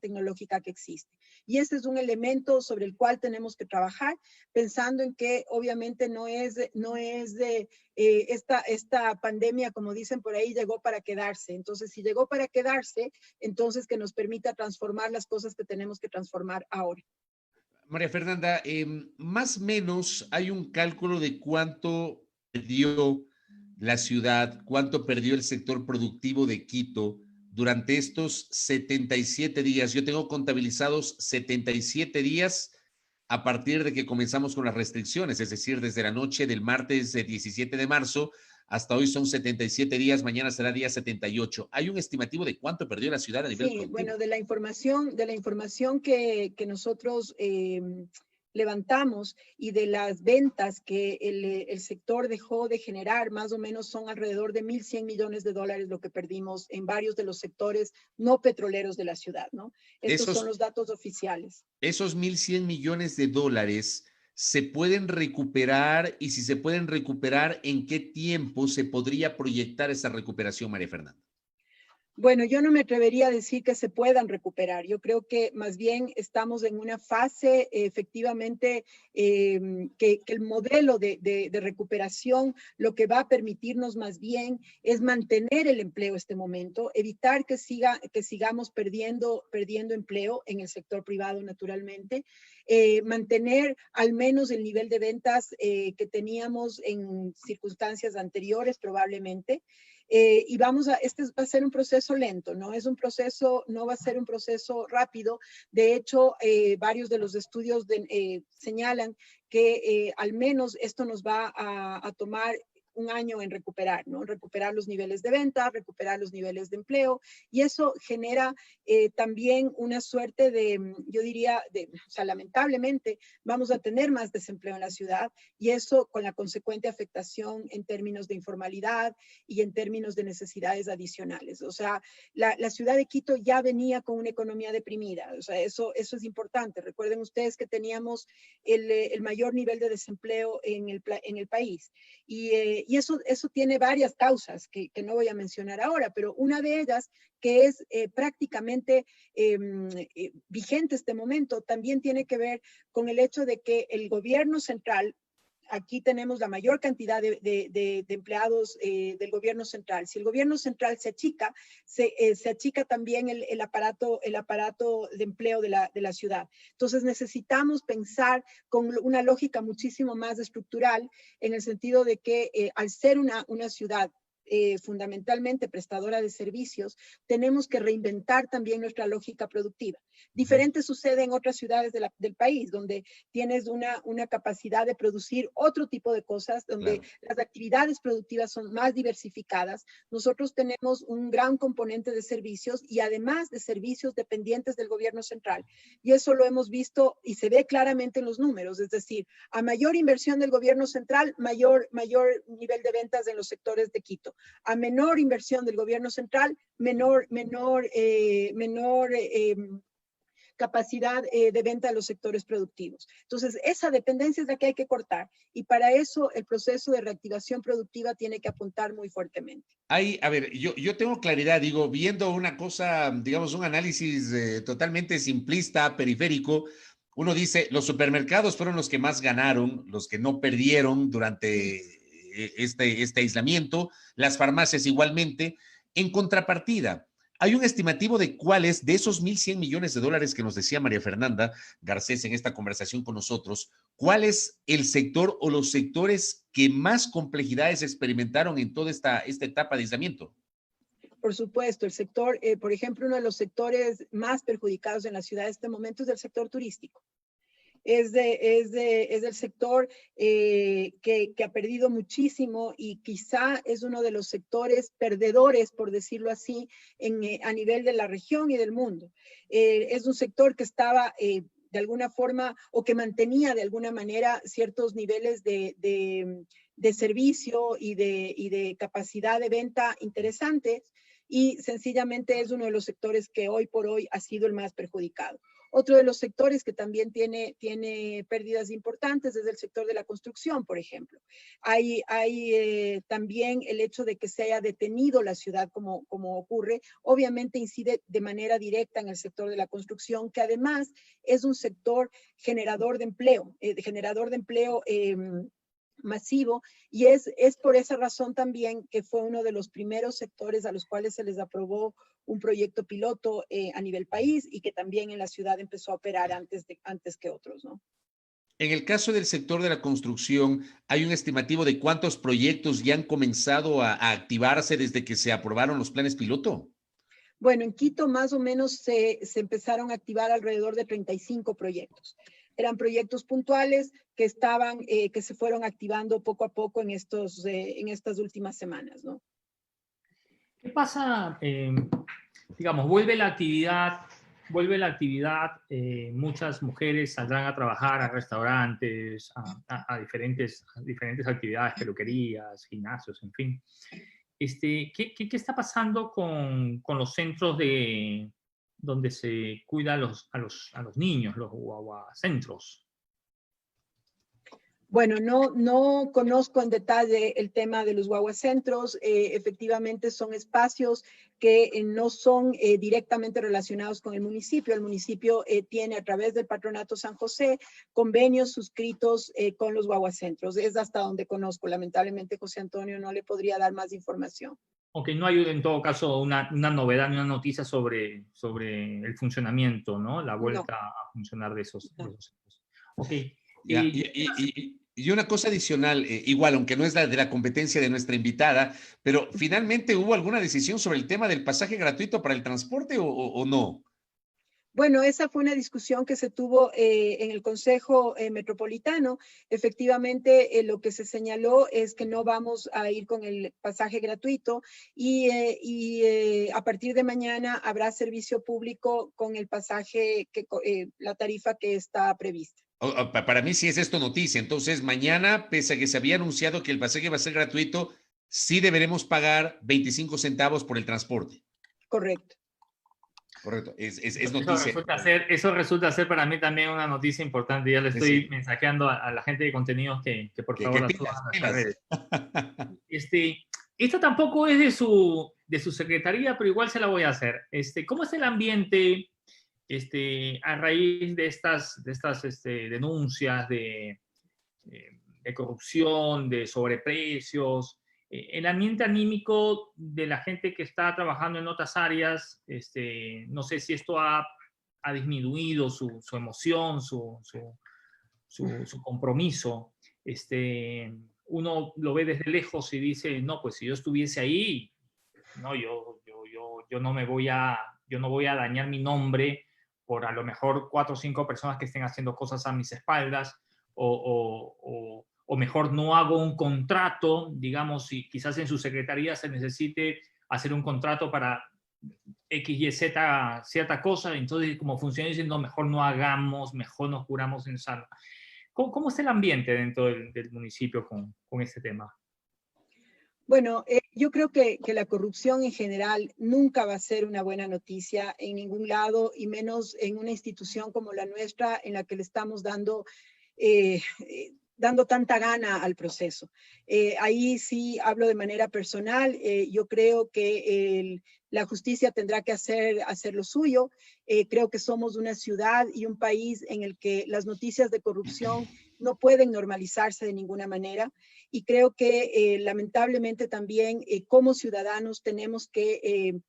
tecnológica que existe. Y este es un elemento sobre el cual tenemos que trabajar, pensando en que obviamente no es de esta pandemia, como dicen por ahí, llegó para quedarse. Entonces, si llegó para quedarse, entonces que nos permita transformar las cosas que tenemos que transformar ahora. María Fernanda, más o menos hay un cálculo de cuánto perdió la ciudad, cuánto perdió el sector productivo de Quito durante estos 77 días. Yo tengo contabilizados 77 días a partir de que comenzamos con las restricciones, es decir, desde la noche del martes 17 de marzo hasta hoy son 77 días, mañana será día 78. ¿Hay un estimativo de cuánto perdió la ciudad a nivel productivo? Sí, bueno, de la información que nosotros levantamos y de las ventas que el sector dejó de generar, más o menos son alrededor de 1.100 millones de dólares lo que perdimos en varios de los sectores no petroleros de la ciudad, ¿no? Estos son los datos oficiales. Esos 1.100 millones de dólares se pueden recuperar, y si se pueden recuperar, ¿en qué tiempo se podría proyectar esa recuperación, María Fernanda? Bueno, yo no me atrevería a decir que se puedan recuperar. Yo creo que más bien estamos en una fase, efectivamente, que el modelo de recuperación lo que va a permitirnos más bien es mantener el empleo en este momento, evitar que sigamos perdiendo empleo en el sector privado, naturalmente, mantener al menos el nivel de ventas que teníamos en circunstancias anteriores, probablemente. Y este va a ser un proceso lento, no va a ser un proceso rápido. De hecho, varios de los estudios señalan que al menos esto nos va a tomar un año en recuperar, ¿no? Recuperar los niveles de venta, recuperar los niveles de empleo, y eso genera también una suerte de, yo diría, o sea, lamentablemente vamos a tener más desempleo en la ciudad, y eso con la consecuente afectación en términos de informalidad y en términos de necesidades adicionales. O sea, la ciudad de Quito ya venía con una economía deprimida, o sea, eso es importante. Recuerden ustedes que teníamos el mayor nivel de desempleo en el país, y eso tiene varias causas que no voy a mencionar ahora, pero una de ellas, que es prácticamente vigente este momento, también tiene que ver con el hecho de que el gobierno central, aquí tenemos la mayor cantidad de empleados del gobierno central. Si el gobierno central se achica, se achica también el aparato de empleo de la ciudad. Entonces necesitamos pensar con una lógica muchísimo más estructural, en el sentido de que al ser una ciudad fundamentalmente prestadora de servicios, tenemos que reinventar también nuestra lógica productiva. Diferente sucede en otras ciudades del país, donde tienes una capacidad de producir otro tipo de cosas, donde Claro. las actividades productivas son más diversificadas. Nosotros tenemos un gran componente de servicios, y además de servicios dependientes del gobierno central. Y eso lo hemos visto y se ve claramente en los números, es decir, a mayor inversión del gobierno central, mayor nivel de ventas en los sectores de Quito. A menor inversión del gobierno central, menor capacidad de venta de los sectores productivos. Entonces, esa dependencia es la que hay que cortar, y para eso el proceso de reactivación productiva tiene que apuntar muy fuertemente. A ver, yo tengo claridad, digo, viendo una cosa, digamos, un análisis totalmente simplista, periférico, uno dice, los supermercados fueron los que más ganaron, los que no perdieron durante este aislamiento, las farmacias igualmente. En contrapartida, hay un estimativo de cuáles de esos 1.100 millones de dólares que nos decía María Fernanda Garcés en esta conversación con nosotros, cuál es el sector o los sectores que más complejidades experimentaron en toda esta etapa de aislamiento. Por supuesto, el sector, por ejemplo, uno de los sectores más perjudicados en la ciudad en este momento es el sector turístico. Es del sector que ha perdido muchísimo, y quizá es uno de los sectores perdedores, por decirlo así, a nivel de la región y del mundo. Es un sector que estaba de alguna forma, o que mantenía de alguna manera ciertos niveles de servicio y de capacidad de venta interesantes, y sencillamente es uno de los sectores que hoy por hoy ha sido el más perjudicado. Otro de los sectores que también tiene pérdidas importantes es el sector de la construcción, por ejemplo. Hay también el hecho de que se haya detenido la ciudad como ocurre, obviamente incide de manera directa en el sector de la construcción, que además es un sector generador de empleo, masivo, y es por esa razón también que fue uno de los primeros sectores a los cuales se les aprobó un proyecto piloto a nivel país, y que también en la ciudad empezó a operar antes que otros, ¿no? En el caso del sector de la construcción, ¿hay un estimativo de cuántos proyectos ya han comenzado a activarse desde que se aprobaron los planes piloto? Bueno, en Quito más o menos se empezaron a activar alrededor de 35 proyectos. Eran proyectos puntuales que se fueron activando poco a poco en estas últimas semanas, ¿no? ¿Qué pasa? Digamos, vuelve la actividad, muchas mujeres saldrán a trabajar a restaurantes, a diferentes actividades, peluquerías, gimnasios, en fin. ¿Qué está pasando con los centros donde se cuida a los niños, los guaguacentros? Bueno, no conozco en detalle el tema de los guaguacentros. Efectivamente son espacios que no son directamente relacionados con el municipio. El municipio tiene, a través del Patronato San José, convenios suscritos con los guaguacentros. Es hasta donde conozco. Lamentablemente, José Antonio, no le podría dar más información. Ok, no hay en todo caso una novedad, una noticia sobre el funcionamiento, ¿no? La vuelta a funcionar de esos centros. Ok. Y una cosa adicional, igual, aunque no es la de la competencia de nuestra invitada, pero finalmente hubo alguna decisión sobre el tema del pasaje gratuito para el transporte o no? Bueno, esa fue una discusión que se tuvo en el Consejo Metropolitano. Efectivamente, lo que se señaló es que no vamos a ir con el pasaje gratuito y a partir de mañana habrá servicio público con el pasaje, la tarifa que está prevista. Para mí sí es esto noticia. Entonces, mañana, pese a que se había anunciado que el pasaje va a ser gratuito, sí deberemos pagar 25 centavos por el transporte. Correcto. Correcto, es noticia. Eso resulta ser para mí también una noticia importante. Ya le estoy mensajeando a la gente de contenidos que por favor la suban a las redes. Esto tampoco es de su secretaría, pero igual se la voy a hacer. ¿Cómo es el ambiente a raíz de estas denuncias de corrupción, de sobreprecios? El ambiente anímico de la gente que está trabajando en otras áreas, no sé si esto ha disminuido su emoción, su compromiso. Uno lo ve desde lejos y dice, no, pues si yo estuviese ahí, no, yo no voy a dañar mi nombre por a lo mejor 4 o 5 personas que estén haciendo cosas a mis espaldas, o mejor no hago un contrato, digamos, si quizás en su secretaría se necesite hacer un contrato para X, Y, Z, cierta cosa, entonces como funciona diciendo, mejor no hagamos, mejor nos curamos en sano. ¿Cómo es el ambiente dentro del municipio con este tema? Bueno, yo creo que la corrupción en general nunca va a ser una buena noticia en ningún lado, y menos en una institución como la nuestra, en la que le estamos dando tanta gana al proceso. Ahí sí hablo de manera personal. Yo creo que la justicia tendrá que hacer lo suyo. Creo que somos una ciudad y un país en el que las noticias de corrupción no pueden normalizarse de ninguna manera. Y creo que lamentablemente también como ciudadanos tenemos que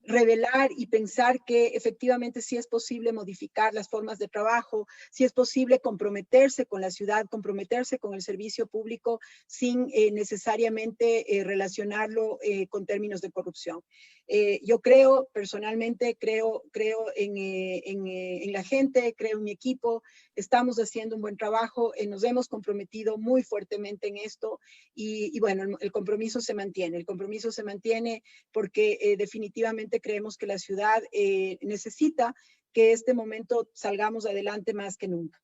revelar y pensar que efectivamente sí es posible modificar las formas de trabajo, sí es posible comprometerse con la ciudad, comprometerse con el servicio público sin necesariamente relacionarlo con términos de corrupción. Yo creo, personalmente, creo en la gente, creo en mi equipo, estamos haciendo un buen trabajo, nos hemos comprometido muy fuertemente en esto y bueno, el compromiso se mantiene porque definitivamente creemos que la ciudad necesita que este momento salgamos adelante más que nunca.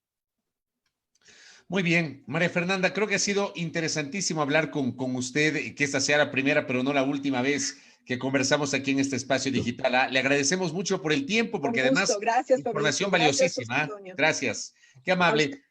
Muy bien, María Fernanda, creo que ha sido interesantísimo hablar con usted, que esta sea la primera, pero no la última vez que conversamos aquí en este espacio digital. Le agradecemos mucho por el tiempo, porque además gracias, información Fabricio. valiosísima. Gracias, qué amable.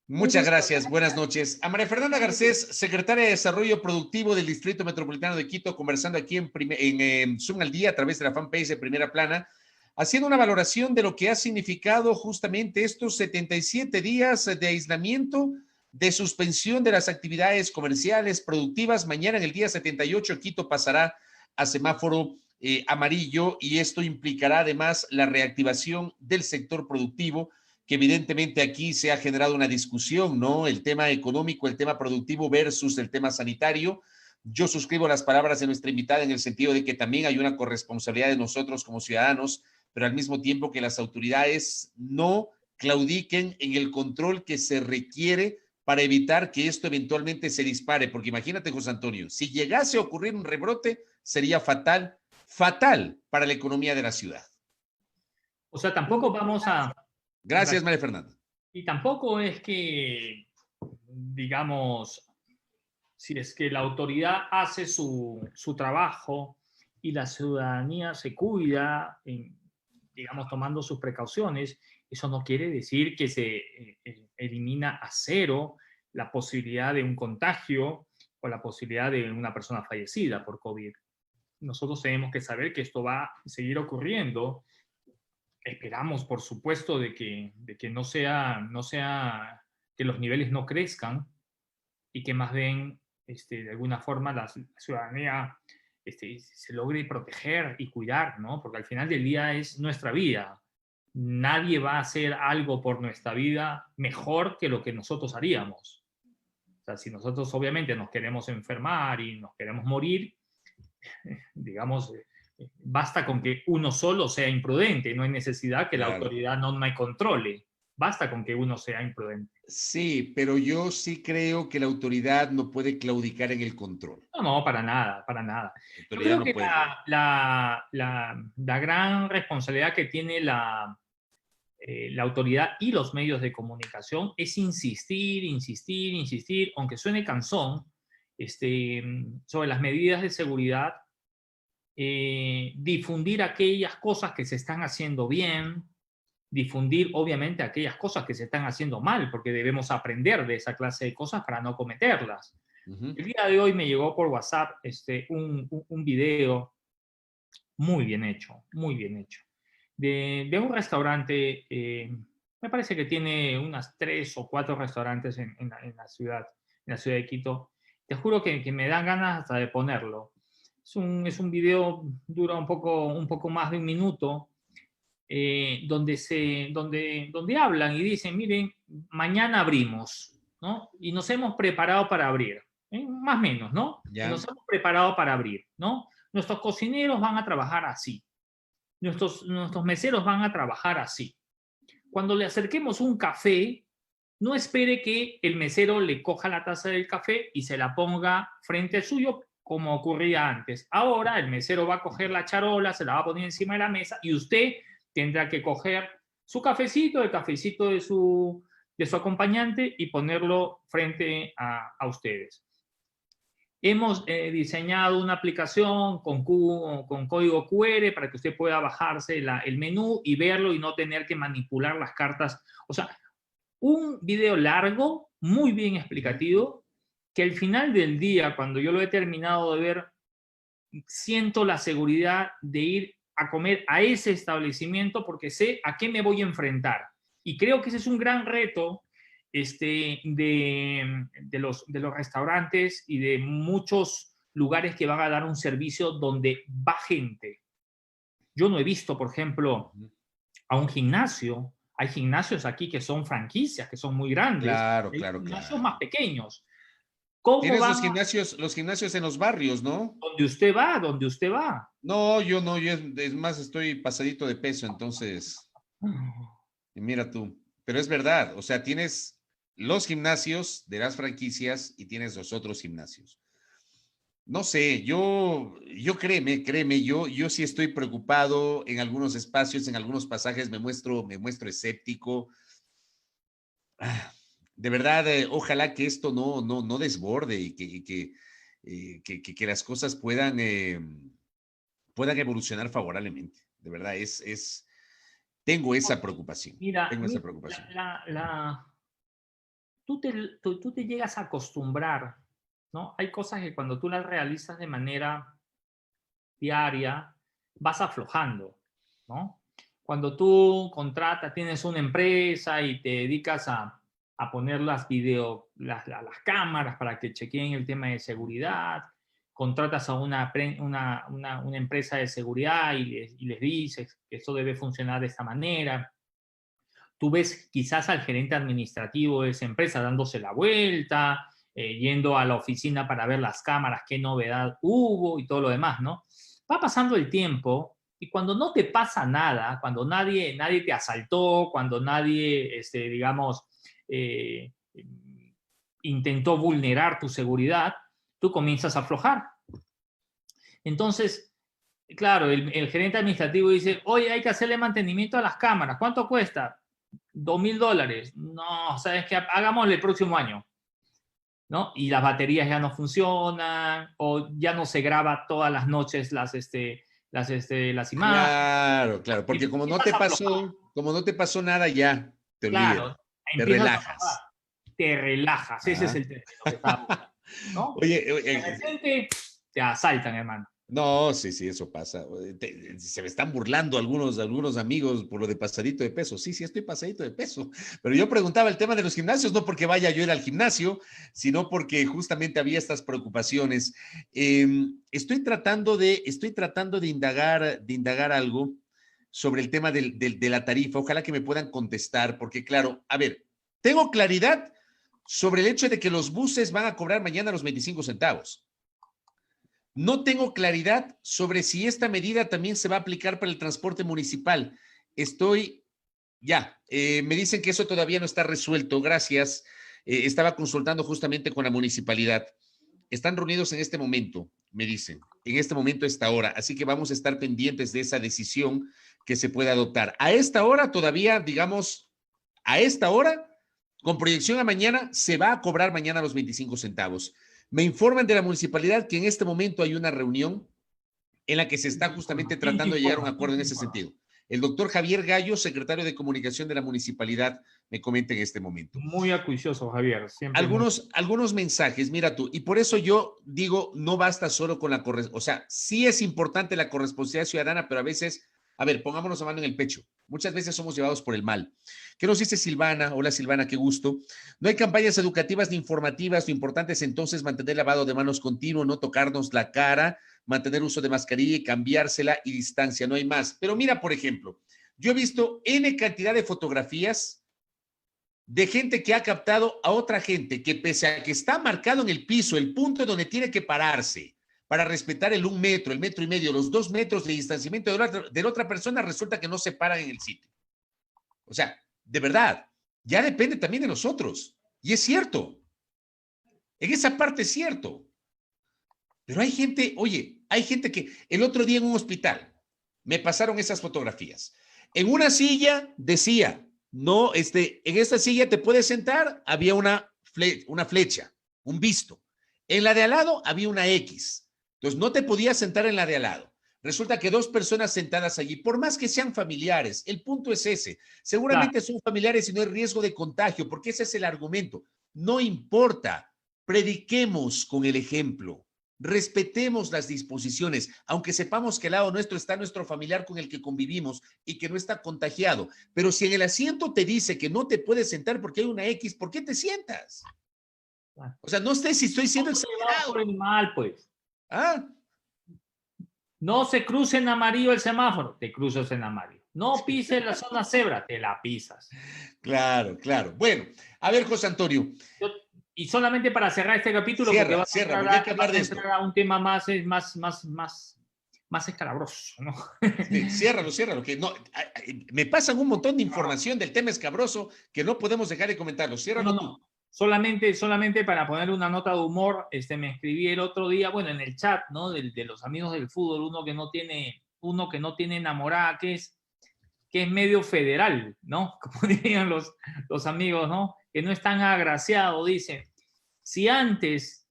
Muchas gracias, buenas noches. A María Fernanda Garcés, secretaria de Desarrollo Productivo del Distrito Metropolitano de Quito, conversando aquí en Zoom al Día a través de la fanpage de Primera Plana, haciendo una valoración de lo que ha significado justamente estos 77 días de aislamiento, de suspensión de las actividades comerciales productivas. Mañana, en el día 78, Quito pasará a semáforo amarillo, y esto implicará además la reactivación del sector productivo, que evidentemente aquí se ha generado una discusión, ¿no? El tema económico, el tema productivo versus el tema sanitario. Yo suscribo las palabras de nuestra invitada en el sentido de que también hay una corresponsabilidad de nosotros como ciudadanos, pero al mismo tiempo que las autoridades no claudiquen en el control que se requiere para evitar que esto eventualmente se dispare. Porque imagínate, José Antonio, si llegase a ocurrir un rebrote, sería fatal, fatal para la economía de la ciudad. O sea, tampoco vamos a... Gracias, María Fernanda. Y tampoco es que, digamos, si es que la autoridad hace su trabajo y la ciudadanía se cuida, digamos, tomando sus precauciones, eso no quiere decir que se elimina a cero la posibilidad de un contagio o la posibilidad de una persona fallecida por COVID. Nosotros tenemos que saber que esto va a seguir ocurriendo. Esperamos, por supuesto, de que no sea que los niveles no crezcan y que más bien, de alguna forma, la ciudadanía se logre proteger y cuidar, ¿no? Porque al final del día es nuestra vida. Nadie va a hacer algo por nuestra vida mejor que lo que nosotros haríamos. O sea, si nosotros obviamente nos queremos enfermar y nos queremos morir, digamos, Basta con que uno solo sea imprudente, no hay necesidad que la Claro. autoridad no me controle. Basta con que uno sea imprudente. Sí, pero yo sí creo que la autoridad no puede claudicar en el control. No, no, para nada, para nada. La Yo autoridad creo no que puede. la gran responsabilidad que tiene la autoridad y los medios de comunicación es insistir, insistir, insistir, aunque suene cansón, sobre las medidas de seguridad, difundir aquellas cosas que se están haciendo bien, difundir obviamente aquellas cosas que se están haciendo mal, porque debemos aprender de esa clase de cosas para no cometerlas. Ujú. El día de hoy me llegó por WhatsApp un video muy bien hecho, de un restaurante, me parece que tiene unas 3 o 4 restaurantes en la ciudad de Quito. Te juro que me dan ganas hasta de ponerlo. Es un video, dura un poco más de un minuto, donde hablan y dicen, miren, mañana abrimos, ¿no? Y nos hemos preparado para abrir, más o menos, ¿no? Y Ya. nos hemos preparado para abrir, ¿no? Nuestros cocineros van a trabajar así. Nuestros meseros van a trabajar así. Cuando le acerquemos un café, no espere que el mesero le coja la taza del café y se la ponga frente al suyo, como ocurría antes. Ahora el mesero va a coger la charola, se la va a poner encima de la mesa y usted tendrá que coger su cafecito, el cafecito de su acompañante y ponerlo frente a ustedes. Hemos diseñado una aplicación con código QR para que usted pueda bajarse el menú y verlo y no tener que manipular las cartas. O sea, un video largo, muy bien explicativo, que al final del día, cuando yo lo he terminado de ver, siento la seguridad de ir a comer a ese establecimiento porque sé a qué me voy a enfrentar. Y creo que ese es un gran reto de los restaurantes y de muchos lugares que van a dar un servicio donde va gente. Yo no he visto, por ejemplo, a un gimnasio. Hay gimnasios aquí que son franquicias, que son muy grandes. Claro, Hay claro, gimnasios claro. más pequeños. ¿Cómo Tienes van los gimnasios en los barrios, ¿no? donde usted va? Donde usted va. No, yo no, es más, estoy pasadito de peso, entonces, y mira tú. Pero es verdad, o sea, tienes los gimnasios de las franquicias y tienes los otros gimnasios. No sé, yo créeme, yo sí estoy preocupado en algunos espacios, en algunos pasajes me muestro escéptico. De verdad, ojalá que esto no desborde y que las cosas puedan evolucionar favorablemente. De verdad, tengo esa preocupación. Mira, Tengo esa preocupación. tú te llegas a acostumbrar, ¿no? Hay cosas que cuando tú las realizas de manera diaria, vas aflojando, ¿no? Cuando tú contratas, tienes una empresa y te dedicas a poner las cámaras para que chequeen el tema de seguridad, contratas a una empresa de seguridad y les dices que esto debe funcionar de esta manera. Tú ves quizás al gerente administrativo de esa empresa dándose la vuelta, yendo a la oficina para ver las cámaras, qué novedad hubo y todo lo demás, ¿no? Va pasando el tiempo y cuando no te pasa nada, cuando nadie te asaltó, cuando nadie, digamos, intentó vulnerar tu seguridad, tú comienzas a aflojar. Entonces, claro, el gerente administrativo dice, oye, hay que hacerle mantenimiento a las cámaras. ¿Cuánto cuesta? $2,000. No, ¿sabes qué? Hagámosle el próximo año, ¿no? Y las baterías ya no funcionan o ya no se graba todas las noches las imágenes. Claro, claro, porque como no te Aflojar. pasó nada, ya te olvidas, Claro, te empiezas a aflojar. relajas. Te relajas, ese es el término que estaba buscando, ¿no? Oye, De repente te asaltan, hermano. no, sí, eso pasa. Se me están burlando algunos amigos por lo de pasadito de peso. Sí, estoy pasadito de peso. Pero yo preguntaba el tema de los gimnasios, no porque vaya yo a ir al gimnasio, sino porque justamente había estas preocupaciones. Estoy tratando de indagar algo sobre el tema de la tarifa. Ojalá que me puedan contestar, porque claro, a ver, tengo claridad sobre el hecho de que los buses van a cobrar mañana los 25 centavos. No tengo claridad sobre si esta medida también se va a aplicar para el transporte municipal. Me dicen que eso todavía no está resuelto. Gracias. Estaba consultando justamente con la municipalidad. Están reunidos en este momento, me dicen, en este momento, a esta hora. Así que vamos a estar pendientes de esa decisión que se pueda adoptar. A esta hora todavía, digamos, a esta hora, con proyección a mañana, se va a cobrar mañana los 25 centavos. Me informan de la municipalidad que en este momento hay una reunión en la que se está justamente tratando de llegar a un acuerdo en ese sentido. El doctor Javier Gallo, secretario de Comunicación de la municipalidad, me comenta en este momento. Muy acuicioso, Javier. Siempre algunos mensajes, mira tú, y por eso yo digo, no basta solo con la corresponsabilidad, o sea, sí es importante la corresponsabilidad ciudadana, pero a veces, a ver, pongámonos la mano en el pecho. Muchas veces somos llevados por el mal. ¿Qué nos dice Silvana? Hola Silvana, qué gusto. No hay campañas educativas ni informativas, lo importante es entonces mantener lavado de manos continuo, no tocarnos la cara, mantener uso de mascarilla y cambiársela y distancia, no hay más. Pero mira, por ejemplo, yo he visto N cantidad de fotografías de gente que ha captado a otra gente que pese a que está marcado en el piso el punto donde tiene que pararse para respetar el 1 metro, el 1,5 metros, los 2 metros de distanciamiento de la otra persona, resulta que no se paran en el sitio. O sea, de verdad, ya depende también de nosotros. Y es cierto. En esa parte es cierto. Pero hay gente, oye, hay gente que el otro día en un hospital me pasaron esas fotografías. En una silla decía, no, en esta silla te puedes sentar, había una flecha, un visto. En la de al lado había una X. Entonces no te podías sentar en la de al lado. Resulta que 2 personas sentadas allí, por más que sean familiares, el punto es ese. Seguramente son familiares y no hay riesgo de contagio, porque ese es el argumento. No importa, prediquemos con el ejemplo. Respetemos las disposiciones, aunque sepamos que al lado nuestro está nuestro familiar con el que convivimos y que no está contagiado. Pero si en el asiento te dice que no te puedes sentar porque hay una X, ¿por qué te sientas? O sea, no sé si estoy siendo exagerado. por el mal, pues. ¿Ah? No se cruce en amarillo el semáforo, te cruzas en amarillo. No pises la zona cebra, te la pisas. Claro, claro. Bueno, a ver, José Antonio. Y solamente para cerrar este capítulo, porque hay que hablar de esto. A un tema más escabroso, ¿no? Sí, ciérralo, que no, me pasan un montón de información del tema escabroso que no podemos dejar de comentarlo. Ciérralo tú. Solamente para poner una nota de humor, me escribí el otro día, bueno, en el chat, ¿no? De los amigos del fútbol, uno que no tiene enamorada, que es medio federal, ¿no? Como dirían los amigos, ¿no? Que no es tan agraciado, dice, si antes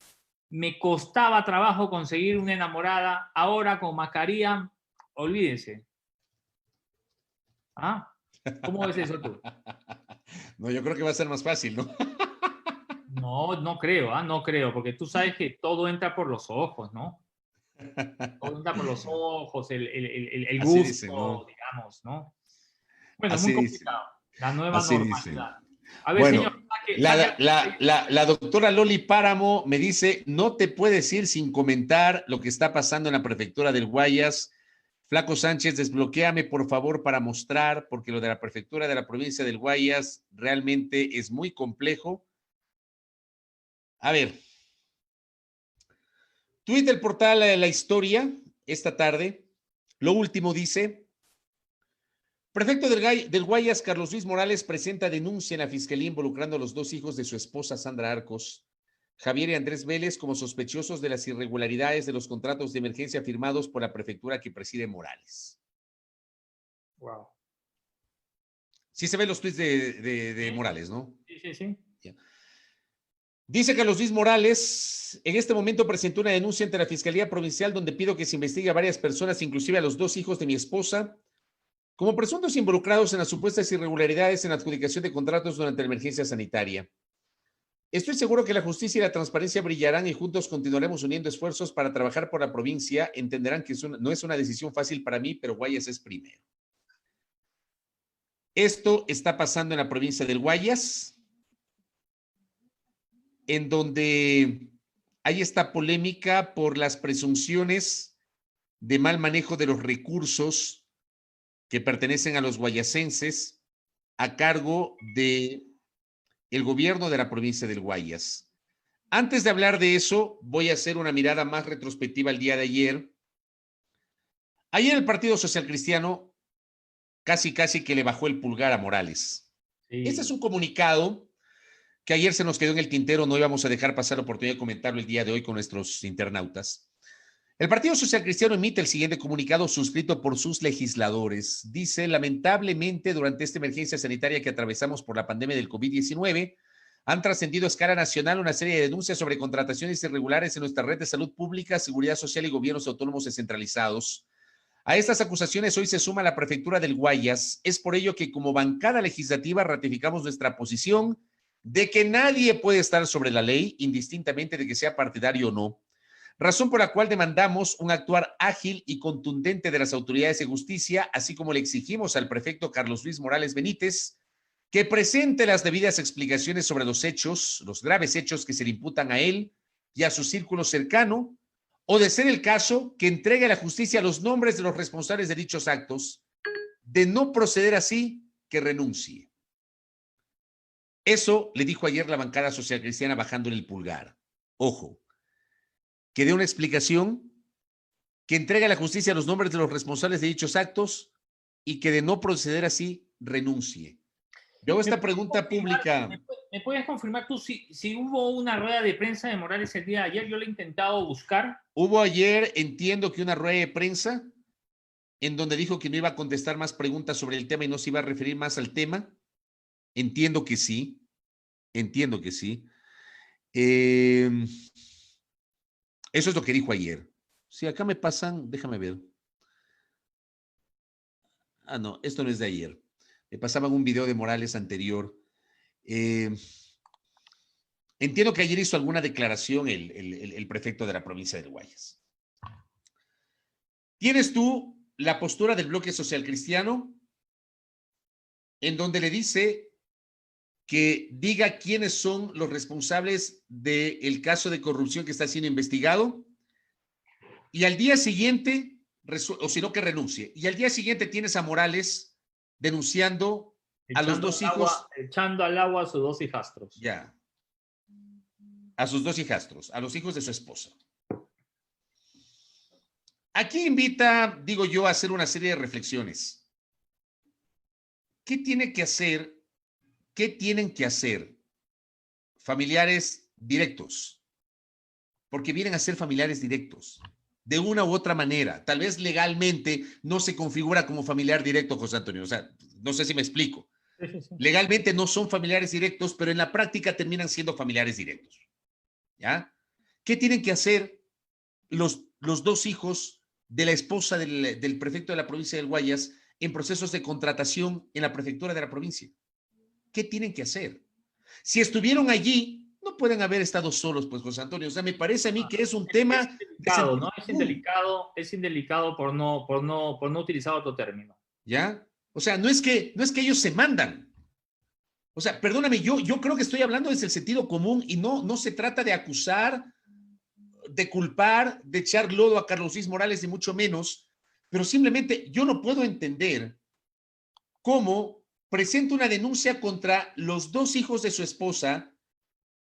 me costaba trabajo conseguir una enamorada, ahora con mascarilla, olvídense. ¿Ah? ¿Cómo ves eso tú? No, yo creo que va a ser más fácil, ¿no? No creo, no creo, porque tú sabes que todo entra por los ojos, ¿no? Todo entra por los ojos, el gusto, dice, ¿no? digamos, ¿no? Bueno, así es muy complicado. Dice. La nueva así normalidad. Dice. A ver, bueno, señor. la doctora Loli Páramo me dice, no te puedes ir sin comentar lo que está pasando en la prefectura del Guayas. Flaco Sánchez, desbloquéame por favor para mostrar, porque lo de la prefectura de la provincia del Guayas realmente es muy complejo. A ver. Tuit del portal La Historia, esta tarde. Lo último dice, prefecto del Guayas, Carlos Luis Morales, presenta denuncia en la fiscalía involucrando a los 2 hijos de su esposa Sandra Arcos, Javier y Andrés Vélez, como sospechosos de las irregularidades de los contratos de emergencia firmados por la prefectura que preside Morales. Wow. Sí se ven los tweets de ¿Sí? Morales, ¿no? Sí. Yeah. Dice Carlos Luis Morales, en este momento presentó una denuncia ante la Fiscalía Provincial donde pido que se investigue a varias personas, inclusive a los 2 hijos de mi esposa, como presuntos involucrados en las supuestas irregularidades en la adjudicación de contratos durante la emergencia sanitaria. Estoy seguro que la justicia y la transparencia brillarán y juntos continuaremos uniendo esfuerzos para trabajar por la provincia. Entenderán que no es una decisión fácil para mí, pero Guayas es primero. Esto está pasando en la provincia del Guayas, en donde hay esta polémica por las presunciones de mal manejo de los recursos que pertenecen a los guayasenses a cargo de el gobierno de la provincia del Guayas. Antes de hablar de eso, voy a hacer una mirada más retrospectiva al día de ayer. Ayer el Partido Social Cristiano casi que le bajó el pulgar a Morales. Sí. Este es un comunicado que ayer se nos quedó en el tintero, no íbamos a dejar pasar la oportunidad de comentarlo el día de hoy con nuestros internautas. El Partido Social Cristiano emite el siguiente comunicado suscrito por sus legisladores. Dice, lamentablemente, durante esta emergencia sanitaria que atravesamos por la pandemia del COVID-19, han trascendido a escala nacional una serie de denuncias sobre contrataciones irregulares en nuestra red de salud pública, seguridad social y gobiernos autónomos descentralizados. A estas acusaciones hoy se suma la prefectura del Guayas. Es por ello que como bancada legislativa ratificamos nuestra posición de que nadie puede estar sobre la ley, indistintamente de que sea partidario o no. Razón por la cual demandamos un actuar ágil y contundente de las autoridades de justicia, así como le exigimos al prefecto Carlos Luis Morales Benítez que presente las debidas explicaciones sobre los hechos, los graves hechos que se le imputan a él y a su círculo cercano, o de ser el caso, que entregue a la justicia los nombres de los responsables de dichos actos. De no proceder así, que renuncie. Eso le dijo ayer la bancada social cristiana bajándole el pulgar. Ojo, que dé una explicación, que entregue a la justicia los nombres de los responsables de dichos actos y que de no proceder así, renuncie. Yo hago esta pregunta pública. ¿Me puedes confirmar tú si hubo una rueda de prensa de Morales el día de ayer? Yo lo he intentado buscar. Hubo ayer, entiendo que una rueda de prensa en donde dijo que no iba a contestar más preguntas sobre el tema y no se iba a referir más al tema. Entiendo que sí. Entiendo que sí. Eso es lo que dijo ayer. Si acá me pasan, déjame ver. Ah, no, esto no es de ayer. Me pasaban un video de Morales anterior. Entiendo que ayer hizo alguna declaración el prefecto de la provincia del Guayas. Tienes tú la postura del bloque social cristiano en donde le dice que diga quiénes son los responsables del caso de corrupción que está siendo investigado y al día siguiente, o si no que renuncie, y al día siguiente tienes a Morales denunciando a los dos hijos. Echando al agua a sus dos hijastros. Ya. A sus dos hijastros, a los hijos de su esposa. Aquí invita, digo yo, a hacer una serie de reflexiones. ¿Qué tienen que hacer familiares directos? Porque vienen a ser familiares directos, de una u otra manera. Tal vez legalmente no se configura como familiar directo, José Antonio. O sea, no sé si me explico. Sí. Legalmente no son familiares directos, pero en la práctica terminan siendo familiares directos. ¿Ya? ¿Qué tienen que hacer los dos hijos de la esposa del prefecto de la provincia del Guayas en procesos de contratación en la prefectura de la provincia? ¿Qué tienen que hacer? Si estuvieron allí, no pueden haber estado solos, pues, José Antonio. O sea, me parece a mí que es un tema... Delicado, ¿no? Es indelicado por no utilizar otro término. ¿Ya? O sea, no es que ellos se mandan. O sea, perdóname, yo creo que estoy hablando desde el sentido común y no se trata de acusar, de culpar, de echar lodo a Carlos Luis Morales, ni mucho menos, pero simplemente yo no puedo entender cómo presenta una denuncia contra los dos hijos de su esposa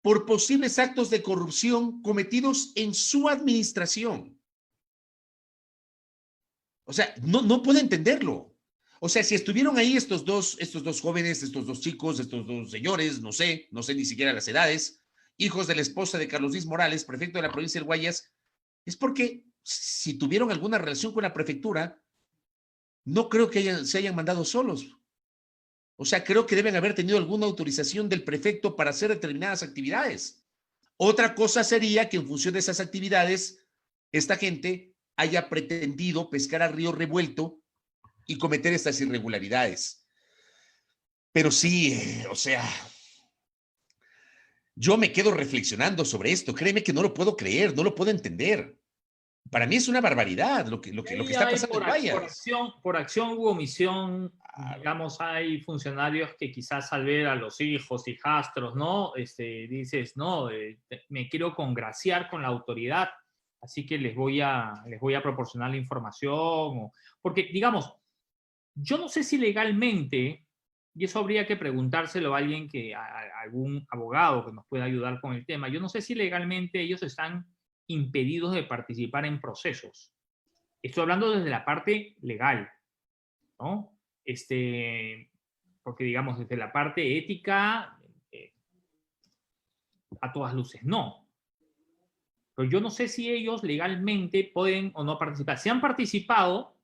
por posibles actos de corrupción cometidos en su administración. O sea, no puedo entenderlo. O sea, si estuvieron ahí estos dos jóvenes, estos dos chicos, estos dos señores, no sé ni siquiera las edades, hijos de la esposa de Carlos Luis Morales, prefecto de la provincia del Guayas, es porque si tuvieron alguna relación con la prefectura, no creo que se hayan mandado solos. O sea, creo que deben haber tenido alguna autorización del prefecto para hacer determinadas actividades. Otra cosa sería que en función de esas actividades, esta gente haya pretendido pescar a río revuelto y cometer estas irregularidades. Pero sí, o sea, yo me quedo reflexionando sobre esto. Créeme que no lo puedo creer, no lo puedo entender. Para mí es una barbaridad lo que está pasando en Guayas. Por acción u omisión, digamos, hay funcionarios que quizás al ver a los hijos, hijastros, ¿no? Dices, no, me quiero congraciar con la autoridad, así que les voy a proporcionar la información. Porque, digamos, yo no sé si legalmente y eso habría que preguntárselo a alguien a algún abogado que nos pueda ayudar con el tema. Yo no sé si legalmente ellos están impedidos de participar en procesos. Estoy hablando desde la parte legal, ¿no? Porque digamos, desde la parte ética, a todas luces no. Pero yo no sé si ellos legalmente pueden o no participar. Si han participado,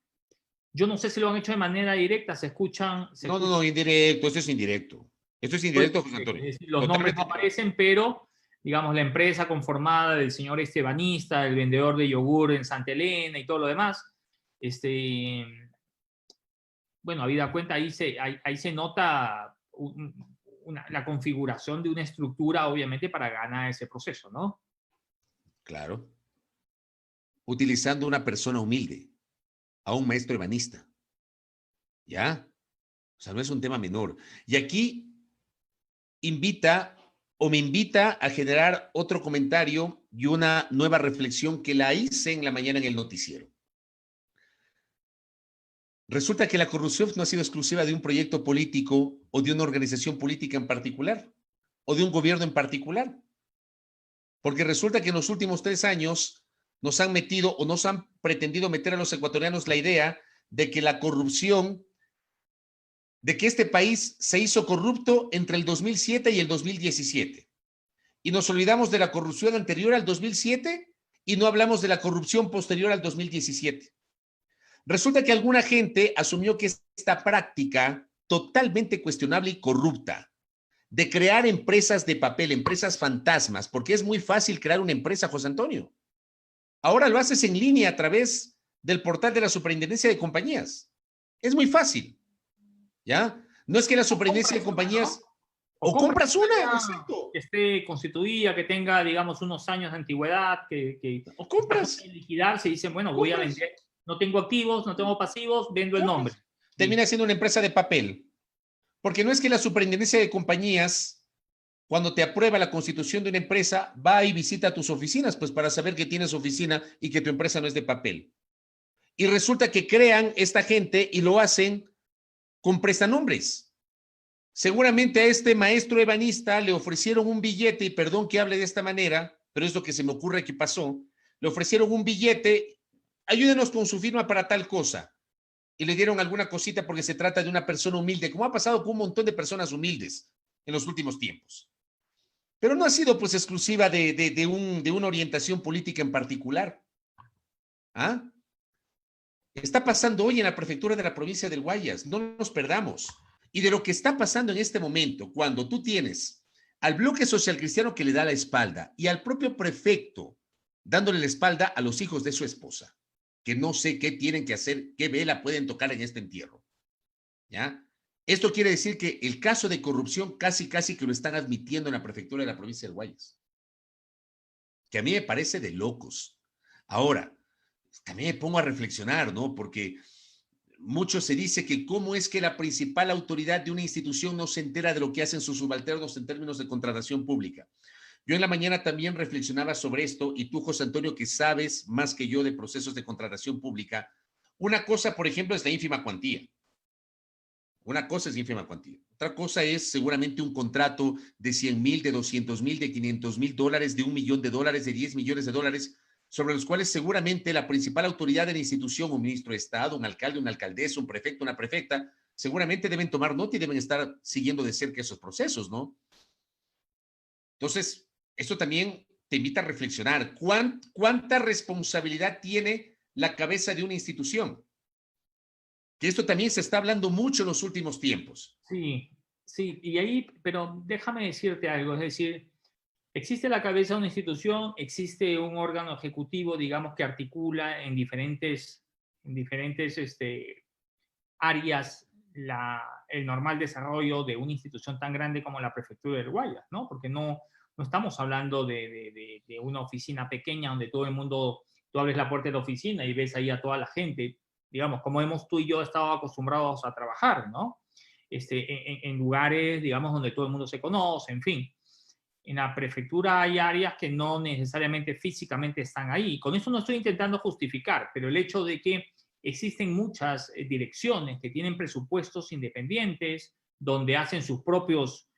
yo no sé si lo han hecho de manera directa, se escuchan... No, indirecto, esto es indirecto. Esto es indirecto, José Antonio. Es decir, los nombres no aparecen, pero, digamos, la empresa conformada del señor estebanista, el vendedor de yogur en Santa Elena y todo lo demás, bueno, habida cuenta, ahí se nota la configuración de una estructura, obviamente, para ganar ese proceso, ¿no? Claro. Utilizando una persona humilde, a un maestro ebanista. ¿Ya? O sea, no es un tema menor. Y aquí me invita a generar otro comentario y una nueva reflexión que la hice en la mañana en el noticiero. Resulta que la corrupción no ha sido exclusiva de un proyecto político o de una organización política en particular o de un gobierno en particular. Porque resulta que en los últimos 3 años nos han metido o nos han pretendido meter a los ecuatorianos la idea de que la corrupción, de que este país se hizo corrupto entre el 2007 y el 2017. Y nos olvidamos de la corrupción anterior al 2007 y no hablamos de la corrupción posterior al 2017. Resulta que alguna gente asumió que esta práctica totalmente cuestionable y corrupta de crear empresas de papel, empresas fantasmas, porque es muy fácil crear una empresa, José Antonio. Ahora lo haces en línea a través del portal de la Superintendencia de Compañías. Es muy fácil, ¿ya? No es que la Superintendencia de Compañías... O compras una, exacto. Que esté constituida, que tenga, digamos, unos años de antigüedad, o compras. Que liquidarse y dicen, bueno, voy a vender. No tengo activos, no tengo pasivos, vendo el nombre. Termina siendo una empresa de papel. Porque no es que la Superintendencia de Compañías, cuando te aprueba la constitución de una empresa, va y visita tus oficinas, pues para saber que tienes oficina y que tu empresa no es de papel. Y resulta que crean esta gente y lo hacen con prestanombres. Seguramente a este maestro ebanista le ofrecieron un billete, y perdón que hable de esta manera, pero es lo que se me ocurre que pasó, le ofrecieron un billete, ayúdenos con su firma para tal cosa, y le dieron alguna cosita porque se trata de una persona humilde, como ha pasado con un montón de personas humildes en los últimos tiempos. Pero no ha sido pues exclusiva de una orientación política en particular. ¿Ah? Está pasando hoy en la prefectura de la provincia del Guayas, no nos perdamos. Y de lo que está pasando en este momento, cuando tú tienes al bloque social cristiano que le da la espalda y al propio prefecto dándole la espalda a los hijos de su esposa, que no sé qué tienen que hacer, qué vela pueden tocar en este entierro. ¿Ya? Esto quiere decir que el caso de corrupción casi que lo están admitiendo en la prefectura de la provincia del Guayas. Que a mí me parece de locos. Ahora, también me pongo a reflexionar, ¿no? Porque mucho se dice que cómo es que la principal autoridad de una institución no se entera de lo que hacen sus subalternos en términos de contratación pública. Yo en la mañana también reflexionaba sobre esto y tú, José Antonio, que sabes más que yo de procesos de contratación pública, una cosa, por ejemplo, es la ínfima cuantía. Una cosa es ínfima cuantía. Otra cosa es seguramente un contrato de 100,000, de 200,000, de 500,000 dólares, de $1 millón, de $10 millones, sobre los cuales seguramente la principal autoridad de la institución, un ministro de Estado, un alcalde, una alcaldesa, un prefecto, una prefecta, seguramente deben tomar nota y deben estar siguiendo de cerca esos procesos, ¿no? Entonces, esto también te invita a reflexionar. ¿Cuánta responsabilidad tiene la cabeza de una institución? Que esto también se está hablando mucho en los últimos tiempos. Sí, y ahí, pero déjame decirte algo, es decir, existe la cabeza de una institución, existe un órgano ejecutivo, digamos, que articula en diferentes áreas el normal desarrollo de una institución tan grande como la Prefectura del Guayas, ¿no? Porque no estamos hablando de una oficina pequeña donde todo el mundo, tú abres la puerta de la oficina y ves ahí a toda la gente, digamos, como tú y yo estado acostumbrados a trabajar, ¿no? En lugares, digamos, donde todo el mundo se conoce, en fin. En la prefectura hay áreas que no necesariamente físicamente están ahí. Con eso no estoy intentando justificar, pero el hecho de que existen muchas direcciones que tienen presupuestos independientes, donde hacen sus propios,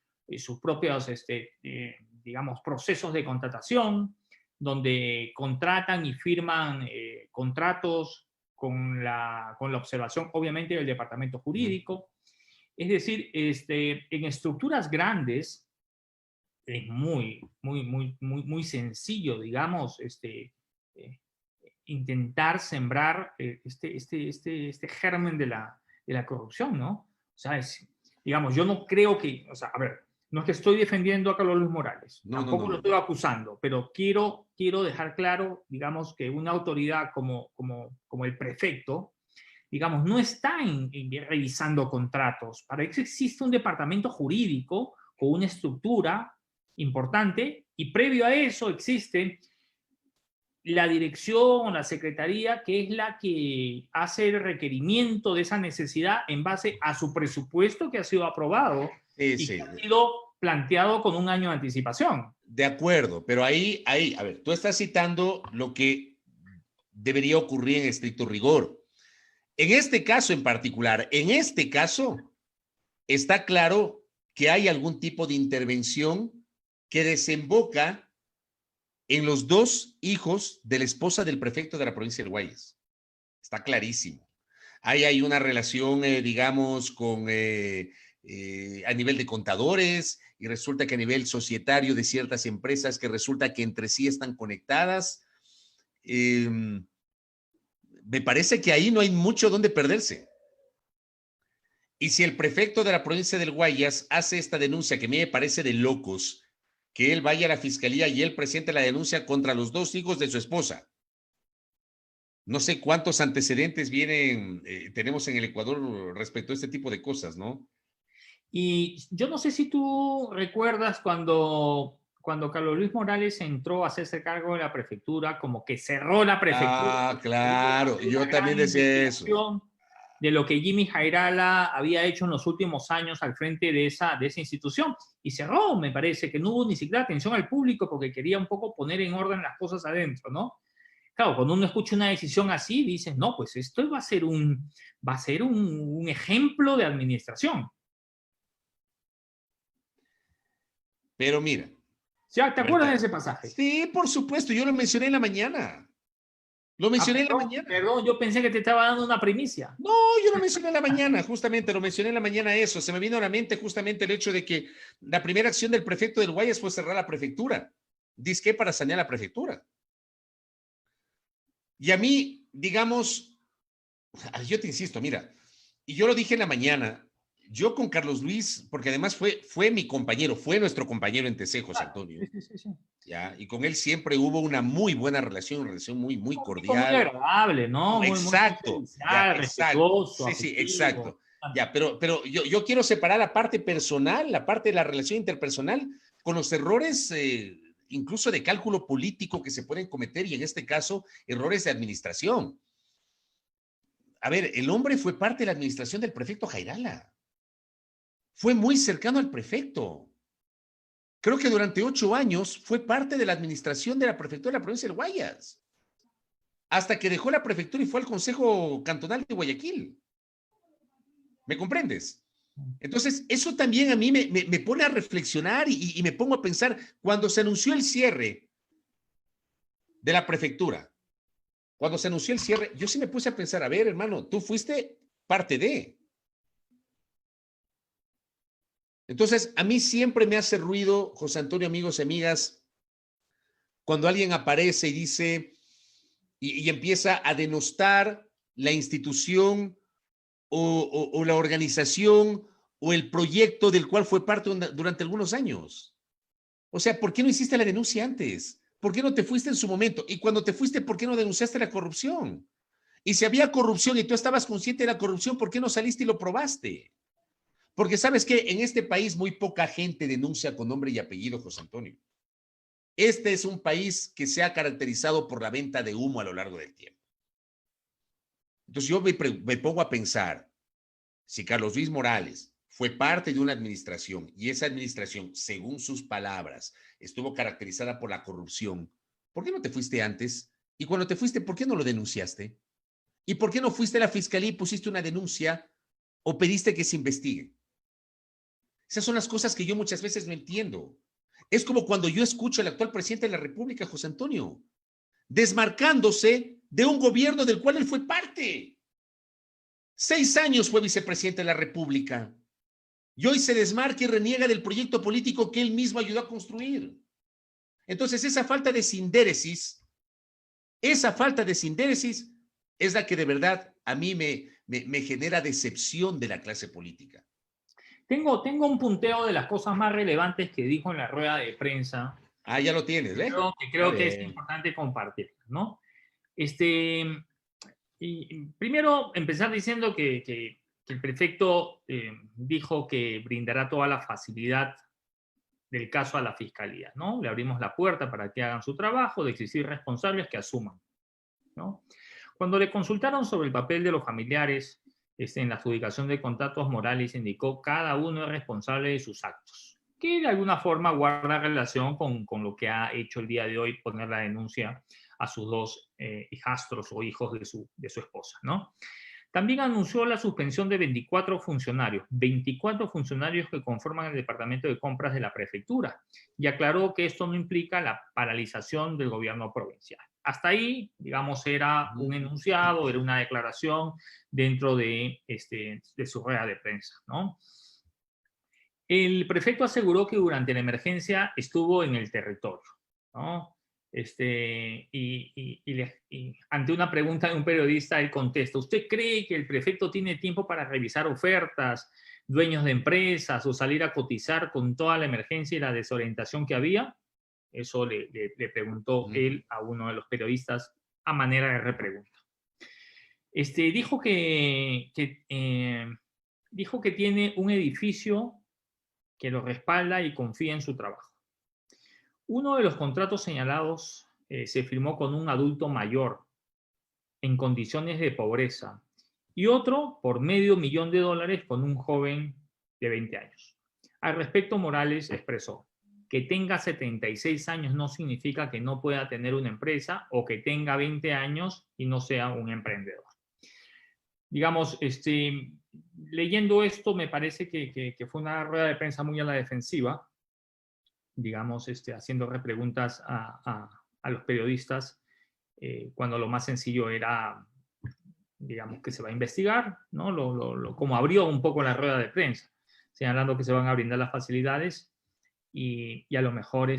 digamos, procesos de contratación, donde contratan y firman contratos con la observación, obviamente, del departamento jurídico. Es decir, en estructuras grandes es muy sencillo, digamos, intentar sembrar este germen de la corrupción, ¿no? O sea, digamos, yo no creo que, o sea, a ver, no es que estoy defendiendo a Carlos Luis Morales, tampoco lo estoy acusando, pero quiero dejar claro, digamos, que una autoridad como el prefecto, digamos, no está revisando contratos. Para eso existe un departamento jurídico con una estructura importante y previo a eso existe la dirección, la secretaría, que es la que hace el requerimiento de esa necesidad en base a su presupuesto que ha sido aprobado y que ha sido planteado con un año de anticipación. De acuerdo, pero ahí, a ver, tú estás citando lo que debería ocurrir en estricto rigor. En este caso en particular, está claro que hay algún tipo de intervención que desemboca en los dos hijos de la esposa del prefecto de la provincia del Guayas. Está clarísimo. Ahí hay una relación, digamos, a nivel de contadores, y resulta que a nivel societario de ciertas empresas que resulta que entre sí están conectadas. Me parece que ahí no hay mucho donde perderse. Y si el prefecto de la provincia del Guayas hace esta denuncia, que a mí me parece de locos, que él vaya a la fiscalía y él presente la denuncia contra los dos hijos de su esposa. No sé cuántos antecedentes tenemos en el Ecuador respecto a este tipo de cosas, ¿no? Y yo no sé si tú recuerdas cuando Carlos Luis Morales entró a hacerse cargo de la prefectura, como que cerró la prefectura. Ah, claro, yo también decía eso. De lo que Jimmy Jairala había hecho en los últimos años al frente de esa institución. Y cerró, me parece, que no hubo ni siquiera atención al público porque quería un poco poner en orden las cosas adentro, ¿no? Claro, cuando uno escucha una decisión así, dices, no, pues esto va a ser un ejemplo de administración. Pero mira. ¿Te acuerdas de ese pasaje? Sí, por supuesto, yo lo mencioné en la mañana. Lo mencioné en la mañana. Perdón, yo pensé que te estaba dando una primicia. No, yo lo mencioné en la mañana, justamente, lo mencioné en la mañana eso. Se me vino a la mente justamente el hecho de que la primera acción del prefecto del Guayas fue cerrar la prefectura. Disque para sanear la prefectura. Y a mí, digamos, yo te insisto, mira, y yo lo dije en la mañana, yo con Carlos Luis, porque además fue mi compañero, fue nuestro compañero en TC, José Antonio. Sí. ¿Ya? Y con él siempre hubo una muy buena relación, una relación muy cordial. Muy agradable, ¿no? Exacto. Muy respetuoso. Sí, exacto. Ya, pero yo quiero separar la parte personal, la parte de la relación interpersonal, con los errores incluso de cálculo político que se pueden cometer y en este caso, errores de administración. A ver, el hombre fue parte de la administración del prefecto Jairala. Fue muy cercano al prefecto. Creo que durante 8 años fue parte de la administración de la prefectura de la provincia del Guayas. Hasta que dejó la prefectura y fue al Consejo Cantonal de Guayaquil. ¿Me comprendes? Entonces, eso también a mí me pone a reflexionar y me pongo a pensar, cuando se anunció el cierre de la prefectura, yo sí me puse a pensar, a ver, hermano, tú fuiste parte de. Entonces, a mí siempre me hace ruido, José Antonio, amigos y amigas, cuando alguien aparece y dice, y empieza a denostar la institución o la organización o el proyecto del cual fue parte durante algunos años. O sea, ¿por qué no hiciste la denuncia antes? ¿Por qué no te fuiste en su momento? Y cuando te fuiste, ¿por qué no denunciaste la corrupción? Y si había corrupción y tú estabas consciente de la corrupción, ¿por qué no saliste y lo probaste? Porque sabes que en este país muy poca gente denuncia con nombre y apellido, José Antonio. Este es un país que se ha caracterizado por la venta de humo a lo largo del tiempo. Entonces yo me pongo a pensar, si Carlos Luis Morales fue parte de una administración y esa administración, según sus palabras, estuvo caracterizada por la corrupción, ¿por qué no te fuiste antes? Y cuando te fuiste, ¿por qué no lo denunciaste? ¿Y por qué no fuiste a la fiscalía y pusiste una denuncia o pediste que se investigue? Esas son las cosas que yo muchas veces no entiendo. Es como cuando yo escucho al actual presidente de la República, José Antonio, desmarcándose de un gobierno del cual él fue parte. 6 años fue vicepresidente de la República. Y hoy se desmarca y reniega del proyecto político que él mismo ayudó a construir. Entonces, esa falta de sindéresis es la que de verdad a mí me genera decepción de la clase política. Tengo un punteo de las cosas más relevantes que dijo en la rueda de prensa. Ah, ya lo tienes, ¿eh? Creo que es importante compartir, ¿no? Y primero, empezar diciendo que el prefecto dijo que brindará toda la facilidad del caso a la fiscalía, ¿no? Le abrimos la puerta para que hagan su trabajo, de existir responsables que asuman, ¿no? Cuando le consultaron sobre el papel de los familiares en la adjudicación de contratos morales, indicó cada uno es responsable de sus actos, que de alguna forma guarda relación con lo que ha hecho el día de hoy, poner la denuncia a sus 2 hijastros o hijos de su esposa, ¿no? También anunció la suspensión de 24 funcionarios que conforman el Departamento de Compras de la Prefectura, y aclaró que esto no implica la paralización del gobierno provincial. Hasta ahí, digamos, era un enunciado, era una declaración dentro de su rueda de prensa, ¿no? El prefecto aseguró que durante la emergencia estuvo en el territorio, ¿no? Y ante una pregunta de un periodista, él contesta: ¿usted cree que el prefecto tiene tiempo para revisar ofertas, dueños de empresas o salir a cotizar con toda la emergencia y la desorientación que había? Eso le preguntó él a uno de los periodistas a manera de repregunta. Dijo que tiene un edificio que lo respalda y confía en su trabajo. Uno de los contratos señalados se firmó con un adulto mayor en condiciones de pobreza y otro por $500,000 con un joven de 20 años. Al respecto, Morales expresó: que tenga 76 años no significa que no pueda tener una empresa o que tenga 20 años y no sea un emprendedor. Digamos, leyendo esto, me parece que fue una rueda de prensa muy a la defensiva, digamos, haciendo repreguntas a los periodistas, cuando lo más sencillo era, digamos, que se va a investigar, ¿no? Como abrió un poco la rueda de prensa, señalando que se van a brindar las facilidades y a lo mejor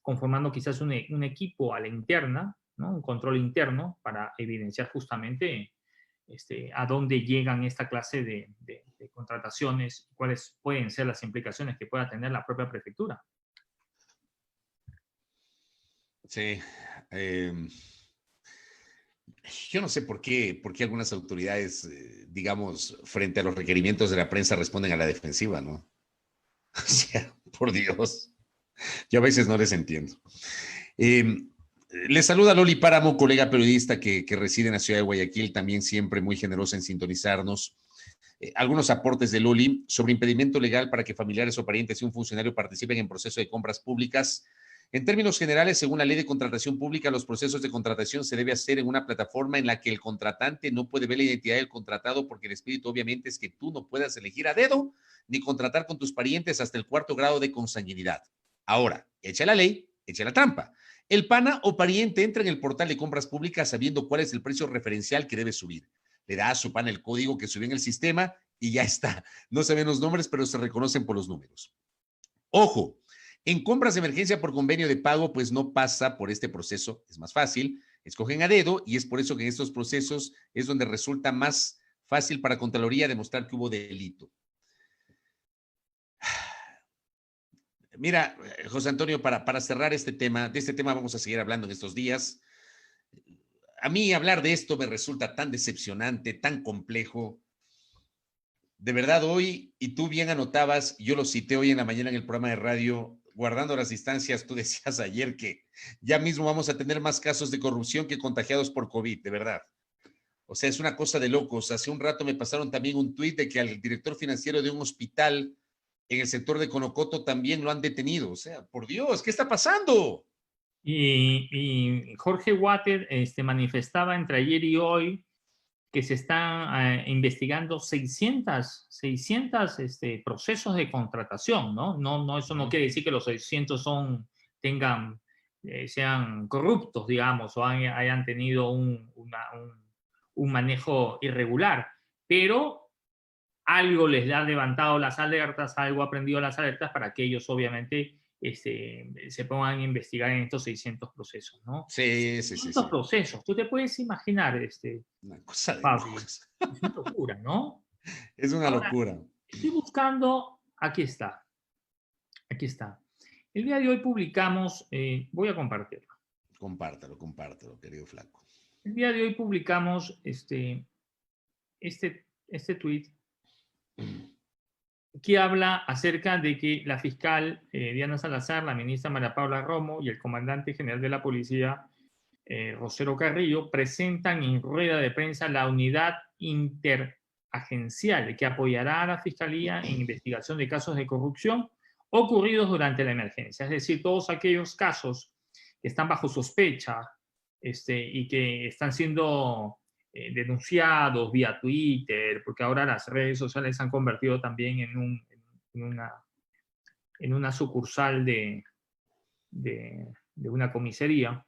conformando quizás un equipo a la interna, ¿no? Un control interno para evidenciar justamente a dónde llegan esta clase de contrataciones, cuáles pueden ser las implicaciones que pueda tener la propia prefectura. Sí. Yo no sé por qué algunas autoridades, digamos, frente a los requerimientos de la prensa responden a la defensiva, ¿no? O sea, por Dios. Yo a veces no les entiendo. Les saluda Loli Páramo, colega periodista que reside en la ciudad de Guayaquil, también siempre muy generosa en sintonizarnos. Algunos aportes de Loli sobre impedimento legal para que familiares o parientes de un funcionario participen en proceso de compras públicas. En términos generales, según la ley de contratación pública, los procesos de contratación se debe hacer en una plataforma en la que el contratante no puede ver la identidad del contratado, porque el espíritu obviamente es que tú no puedas elegir a dedo ni contratar con tus parientes hasta el 4º grado de consanguinidad. Ahora, echa la ley, echa la trampa. El pana o pariente entra en el portal de compras públicas sabiendo cuál es el precio referencial que debe subir. Le da a su pana el código que subió en el sistema y ya está. No se ven los nombres, pero se reconocen por los números. Ojo, en compras de emergencia por convenio de pago, pues no pasa por este proceso. Es más fácil, escogen a dedo y es por eso que en estos procesos es donde resulta más fácil para Contraloría demostrar que hubo delito. Mira, José Antonio, para cerrar de este tema vamos a seguir hablando en estos días. A mí hablar de esto me resulta tan decepcionante, tan complejo. De verdad, hoy, y tú bien anotabas, yo lo cité hoy en la mañana en el programa de radio, guardando las distancias, tú decías ayer que ya mismo vamos a tener más casos de corrupción que contagiados por COVID, de verdad. O sea, es una cosa de locos. Hace un rato me pasaron también un tuit de que al director financiero de un hospital en el sector de Conocoto también lo han detenido. O sea, por Dios, ¿qué está pasando? Y Jorge Water manifestaba entre ayer y hoy que se están investigando 600 procesos de contratación, ¿no? Eso no quiere decir que los 600 sean corruptos, digamos, o hayan tenido un manejo irregular, pero algo les ha levantado las alertas, algo ha prendido las alertas para que ellos obviamente se pongan a investigar en estos 600 procesos, ¿no? Sí. 600 procesos, tú te puedes imaginar, Una cosa de Pablo, locos. es una locura, ¿no? Es una Ahora, locura. estoy buscando, aquí está. El día de hoy publicamos, voy a compartirlo. Compártelo, querido flaco. El día de hoy publicamos este tweet que habla acerca de que la fiscal Diana Salazar, la ministra María Paula Romo y el comandante general de la policía, Rosero Carrillo, presentan en rueda de prensa la unidad interagencial que apoyará a la fiscalía en investigación de casos de corrupción ocurridos durante la emergencia. Es decir, todos aquellos casos que están bajo sospecha y que están siendo denunciados vía Twitter, porque ahora las redes sociales se han convertido también en una sucursal de una comisaría,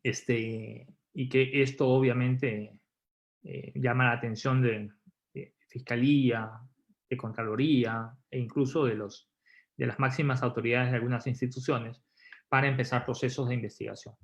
y que esto obviamente llama la atención de Fiscalía, de Contraloría e incluso de las máximas autoridades de algunas instituciones para empezar procesos de investigación.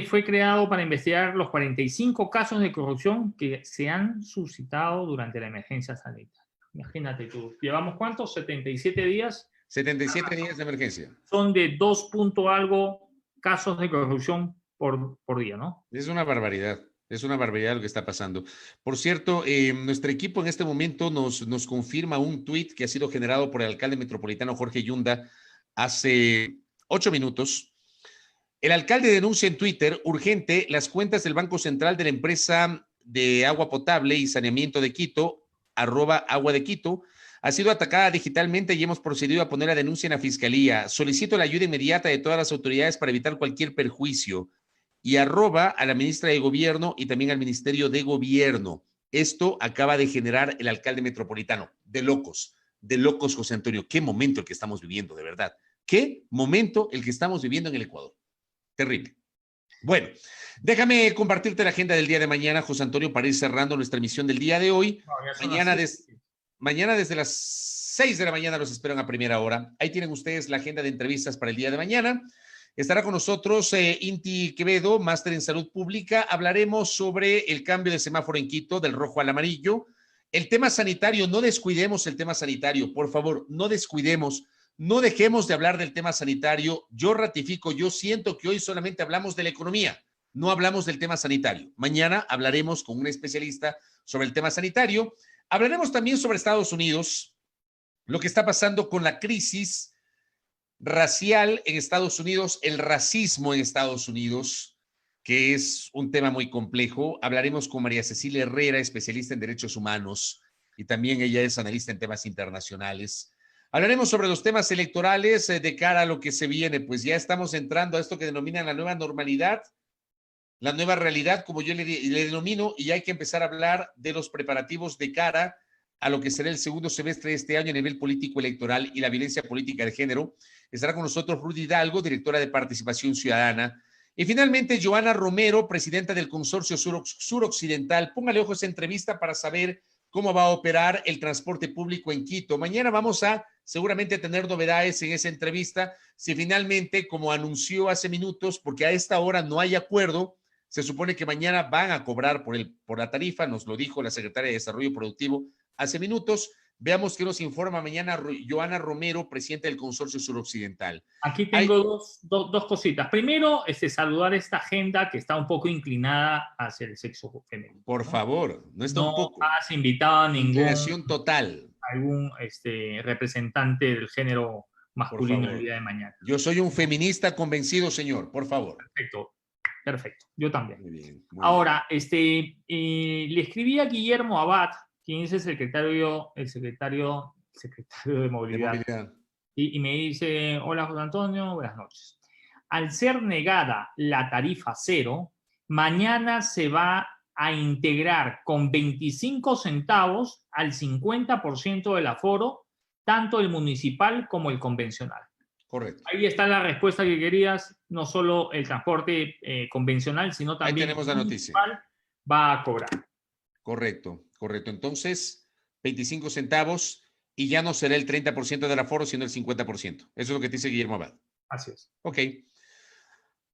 Fue creado para investigar los 45 casos de corrupción que se han suscitado durante la emergencia sanitaria. Imagínate tú, ¿llevamos cuántos? 77 días. 77 días de emergencia. Son de 2 punto algo casos de corrupción por día, ¿no? Es una barbaridad. Es una barbaridad lo que está pasando. Por cierto, nuestro equipo en este momento nos confirma un tuit que ha sido generado por el alcalde metropolitano Jorge Yunda hace 8 minutos. El alcalde denuncia en Twitter, urgente, las cuentas del Banco Central de la empresa de agua potable y saneamiento de Quito, @agua de Quito, ha sido atacada digitalmente y hemos procedido a poner la denuncia en la fiscalía. Solicito la ayuda inmediata de todas las autoridades para evitar cualquier perjuicio. Y @ a la ministra de Gobierno y también al Ministerio de Gobierno. Esto acaba de generar el alcalde metropolitano. De locos, José Antonio. Qué momento el que estamos viviendo, de verdad. Qué momento el que estamos viviendo en el Ecuador. Terrible. Bueno, déjame compartirte la agenda del día de mañana, José Antonio, para ir cerrando nuestra emisión del día de hoy. Mañana desde las 6 de la mañana los esperan a primera hora. Ahí tienen ustedes la agenda de entrevistas para el día de mañana. Estará con nosotros Inti Quevedo, máster en salud pública. Hablaremos sobre el cambio de semáforo en Quito, del rojo al amarillo. El tema sanitario, no descuidemos el tema sanitario, por favor, no descuidemos. No dejemos de hablar del tema sanitario. Yo ratifico, yo siento que hoy solamente hablamos de la economía, no hablamos del tema sanitario. Mañana hablaremos con un especialista sobre el tema sanitario. Hablaremos también sobre Estados Unidos, lo que está pasando con la crisis racial en Estados Unidos, el racismo en Estados Unidos, que es un tema muy complejo. Hablaremos con María Cecilia Herrera, especialista en derechos humanos, y también ella es analista en temas internacionales. Hablaremos sobre los temas electorales de cara a lo que se viene, pues ya estamos entrando a esto que denominan la nueva normalidad, la nueva realidad, como yo le denomino, y hay que empezar a hablar de los preparativos de cara a lo que será el segundo semestre de este año a nivel político electoral y la violencia política de género. Estará con nosotros Ruth Hidalgo, directora de Participación Ciudadana. Y finalmente, Joana Romero, presidenta del Consorcio Suroccidental. Póngale ojo a esa entrevista para saber cómo va a operar el transporte público en Quito. Mañana vamos a seguramente tener novedades en esa entrevista. Si finalmente, como anunció hace minutos, porque a esta hora no hay acuerdo, se supone que mañana van a cobrar por la tarifa, nos lo dijo la secretaria de Desarrollo Productivo hace minutos. Veamos qué nos informa mañana Joana Romero, presidenta del Consorcio Suroccidental. Aquí tengo dos cositas. Primero, saludar esta agenda que está un poco inclinada hacia el sexo femenino. Por favor, no está un poco. No has invitado a inclinación total. Algún representante del género masculino el día de mañana. Yo soy un feminista convencido, señor, por favor. Perfecto. Yo también. Muy bien. Ahora, le escribí a Guillermo Abad, quien es el secretario de Movilidad. Y me dice, hola José Antonio, buenas noches. Al ser negada la tarifa cero, mañana se va a integrar con 25 centavos al 50% del aforo, tanto el municipal como el convencional. Correcto. Ahí está la respuesta que querías, no solo el transporte convencional, sino también tenemos la el noticia. municipal va a cobrar. Correcto, correcto. Entonces, 25 centavos y ya no será el 30% del aforo, sino el 50%. Eso es lo que te dice Guillermo Abad. Así es. Ok.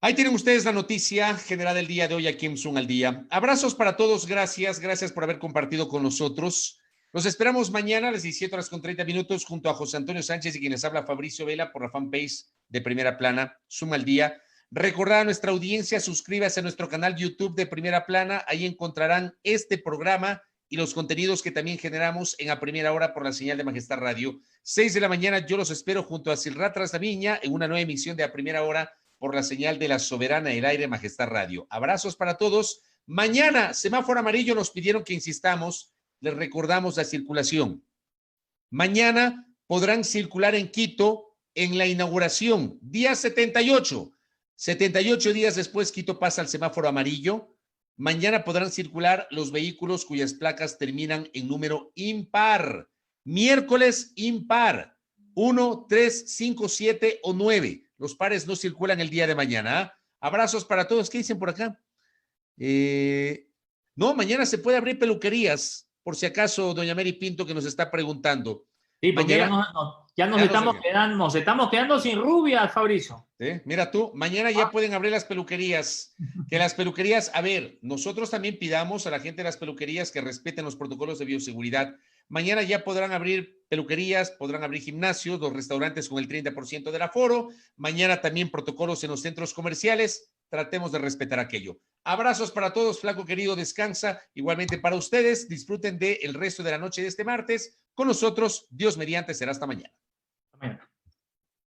Ahí tienen ustedes la noticia general del día de hoy aquí en Zoom al Día. Abrazos para todos, gracias por haber compartido con nosotros. Los esperamos mañana a las 17:30 junto a José Antonio Sánchez y quienes habla Fabricio Vela por la fanpage de Primera Plana, Zoom al Día. Recordar a nuestra audiencia, suscríbase a nuestro canal YouTube de Primera Plana, ahí encontrarán este programa y los contenidos que también generamos en A Primera Hora por la señal de Majestad Radio. 6 de la mañana yo los espero junto a Silrat Trastaviña en una nueva emisión de A Primera Hora por la señal de la soberana del aire Majestad Radio. Abrazos para todos. Mañana, semáforo amarillo, nos pidieron que insistamos, les recordamos la circulación. Mañana podrán circular en Quito en la inauguración, día 78. 78 días después, Quito pasa al semáforo amarillo. Mañana podrán circular los vehículos cuyas placas terminan en número impar. Miércoles impar. 1, 3, 5, 7 o 9. Los pares no circulan el día de mañana. Abrazos para todos. ¿Qué dicen por acá? No, mañana se puede abrir peluquerías, por si acaso, doña Mary Pinto, que nos está preguntando. Sí, porque mañana, nos estamos quedando sin rubias, Fabricio. Mira tú, mañana ya pueden abrir las peluquerías. Que las peluquerías, a ver, nosotros también pidamos a la gente de las peluquerías que respeten los protocolos de bioseguridad. Mañana ya podrán abrir peluquerías, podrán abrir gimnasios, los restaurantes con el 30% del aforo. Mañana también protocolos en los centros comerciales. Tratemos de respetar aquello. Abrazos para todos, flaco querido, descansa. Igualmente para ustedes, disfruten del resto de la noche de este martes. Con nosotros, Dios mediante, será hasta mañana. Amén.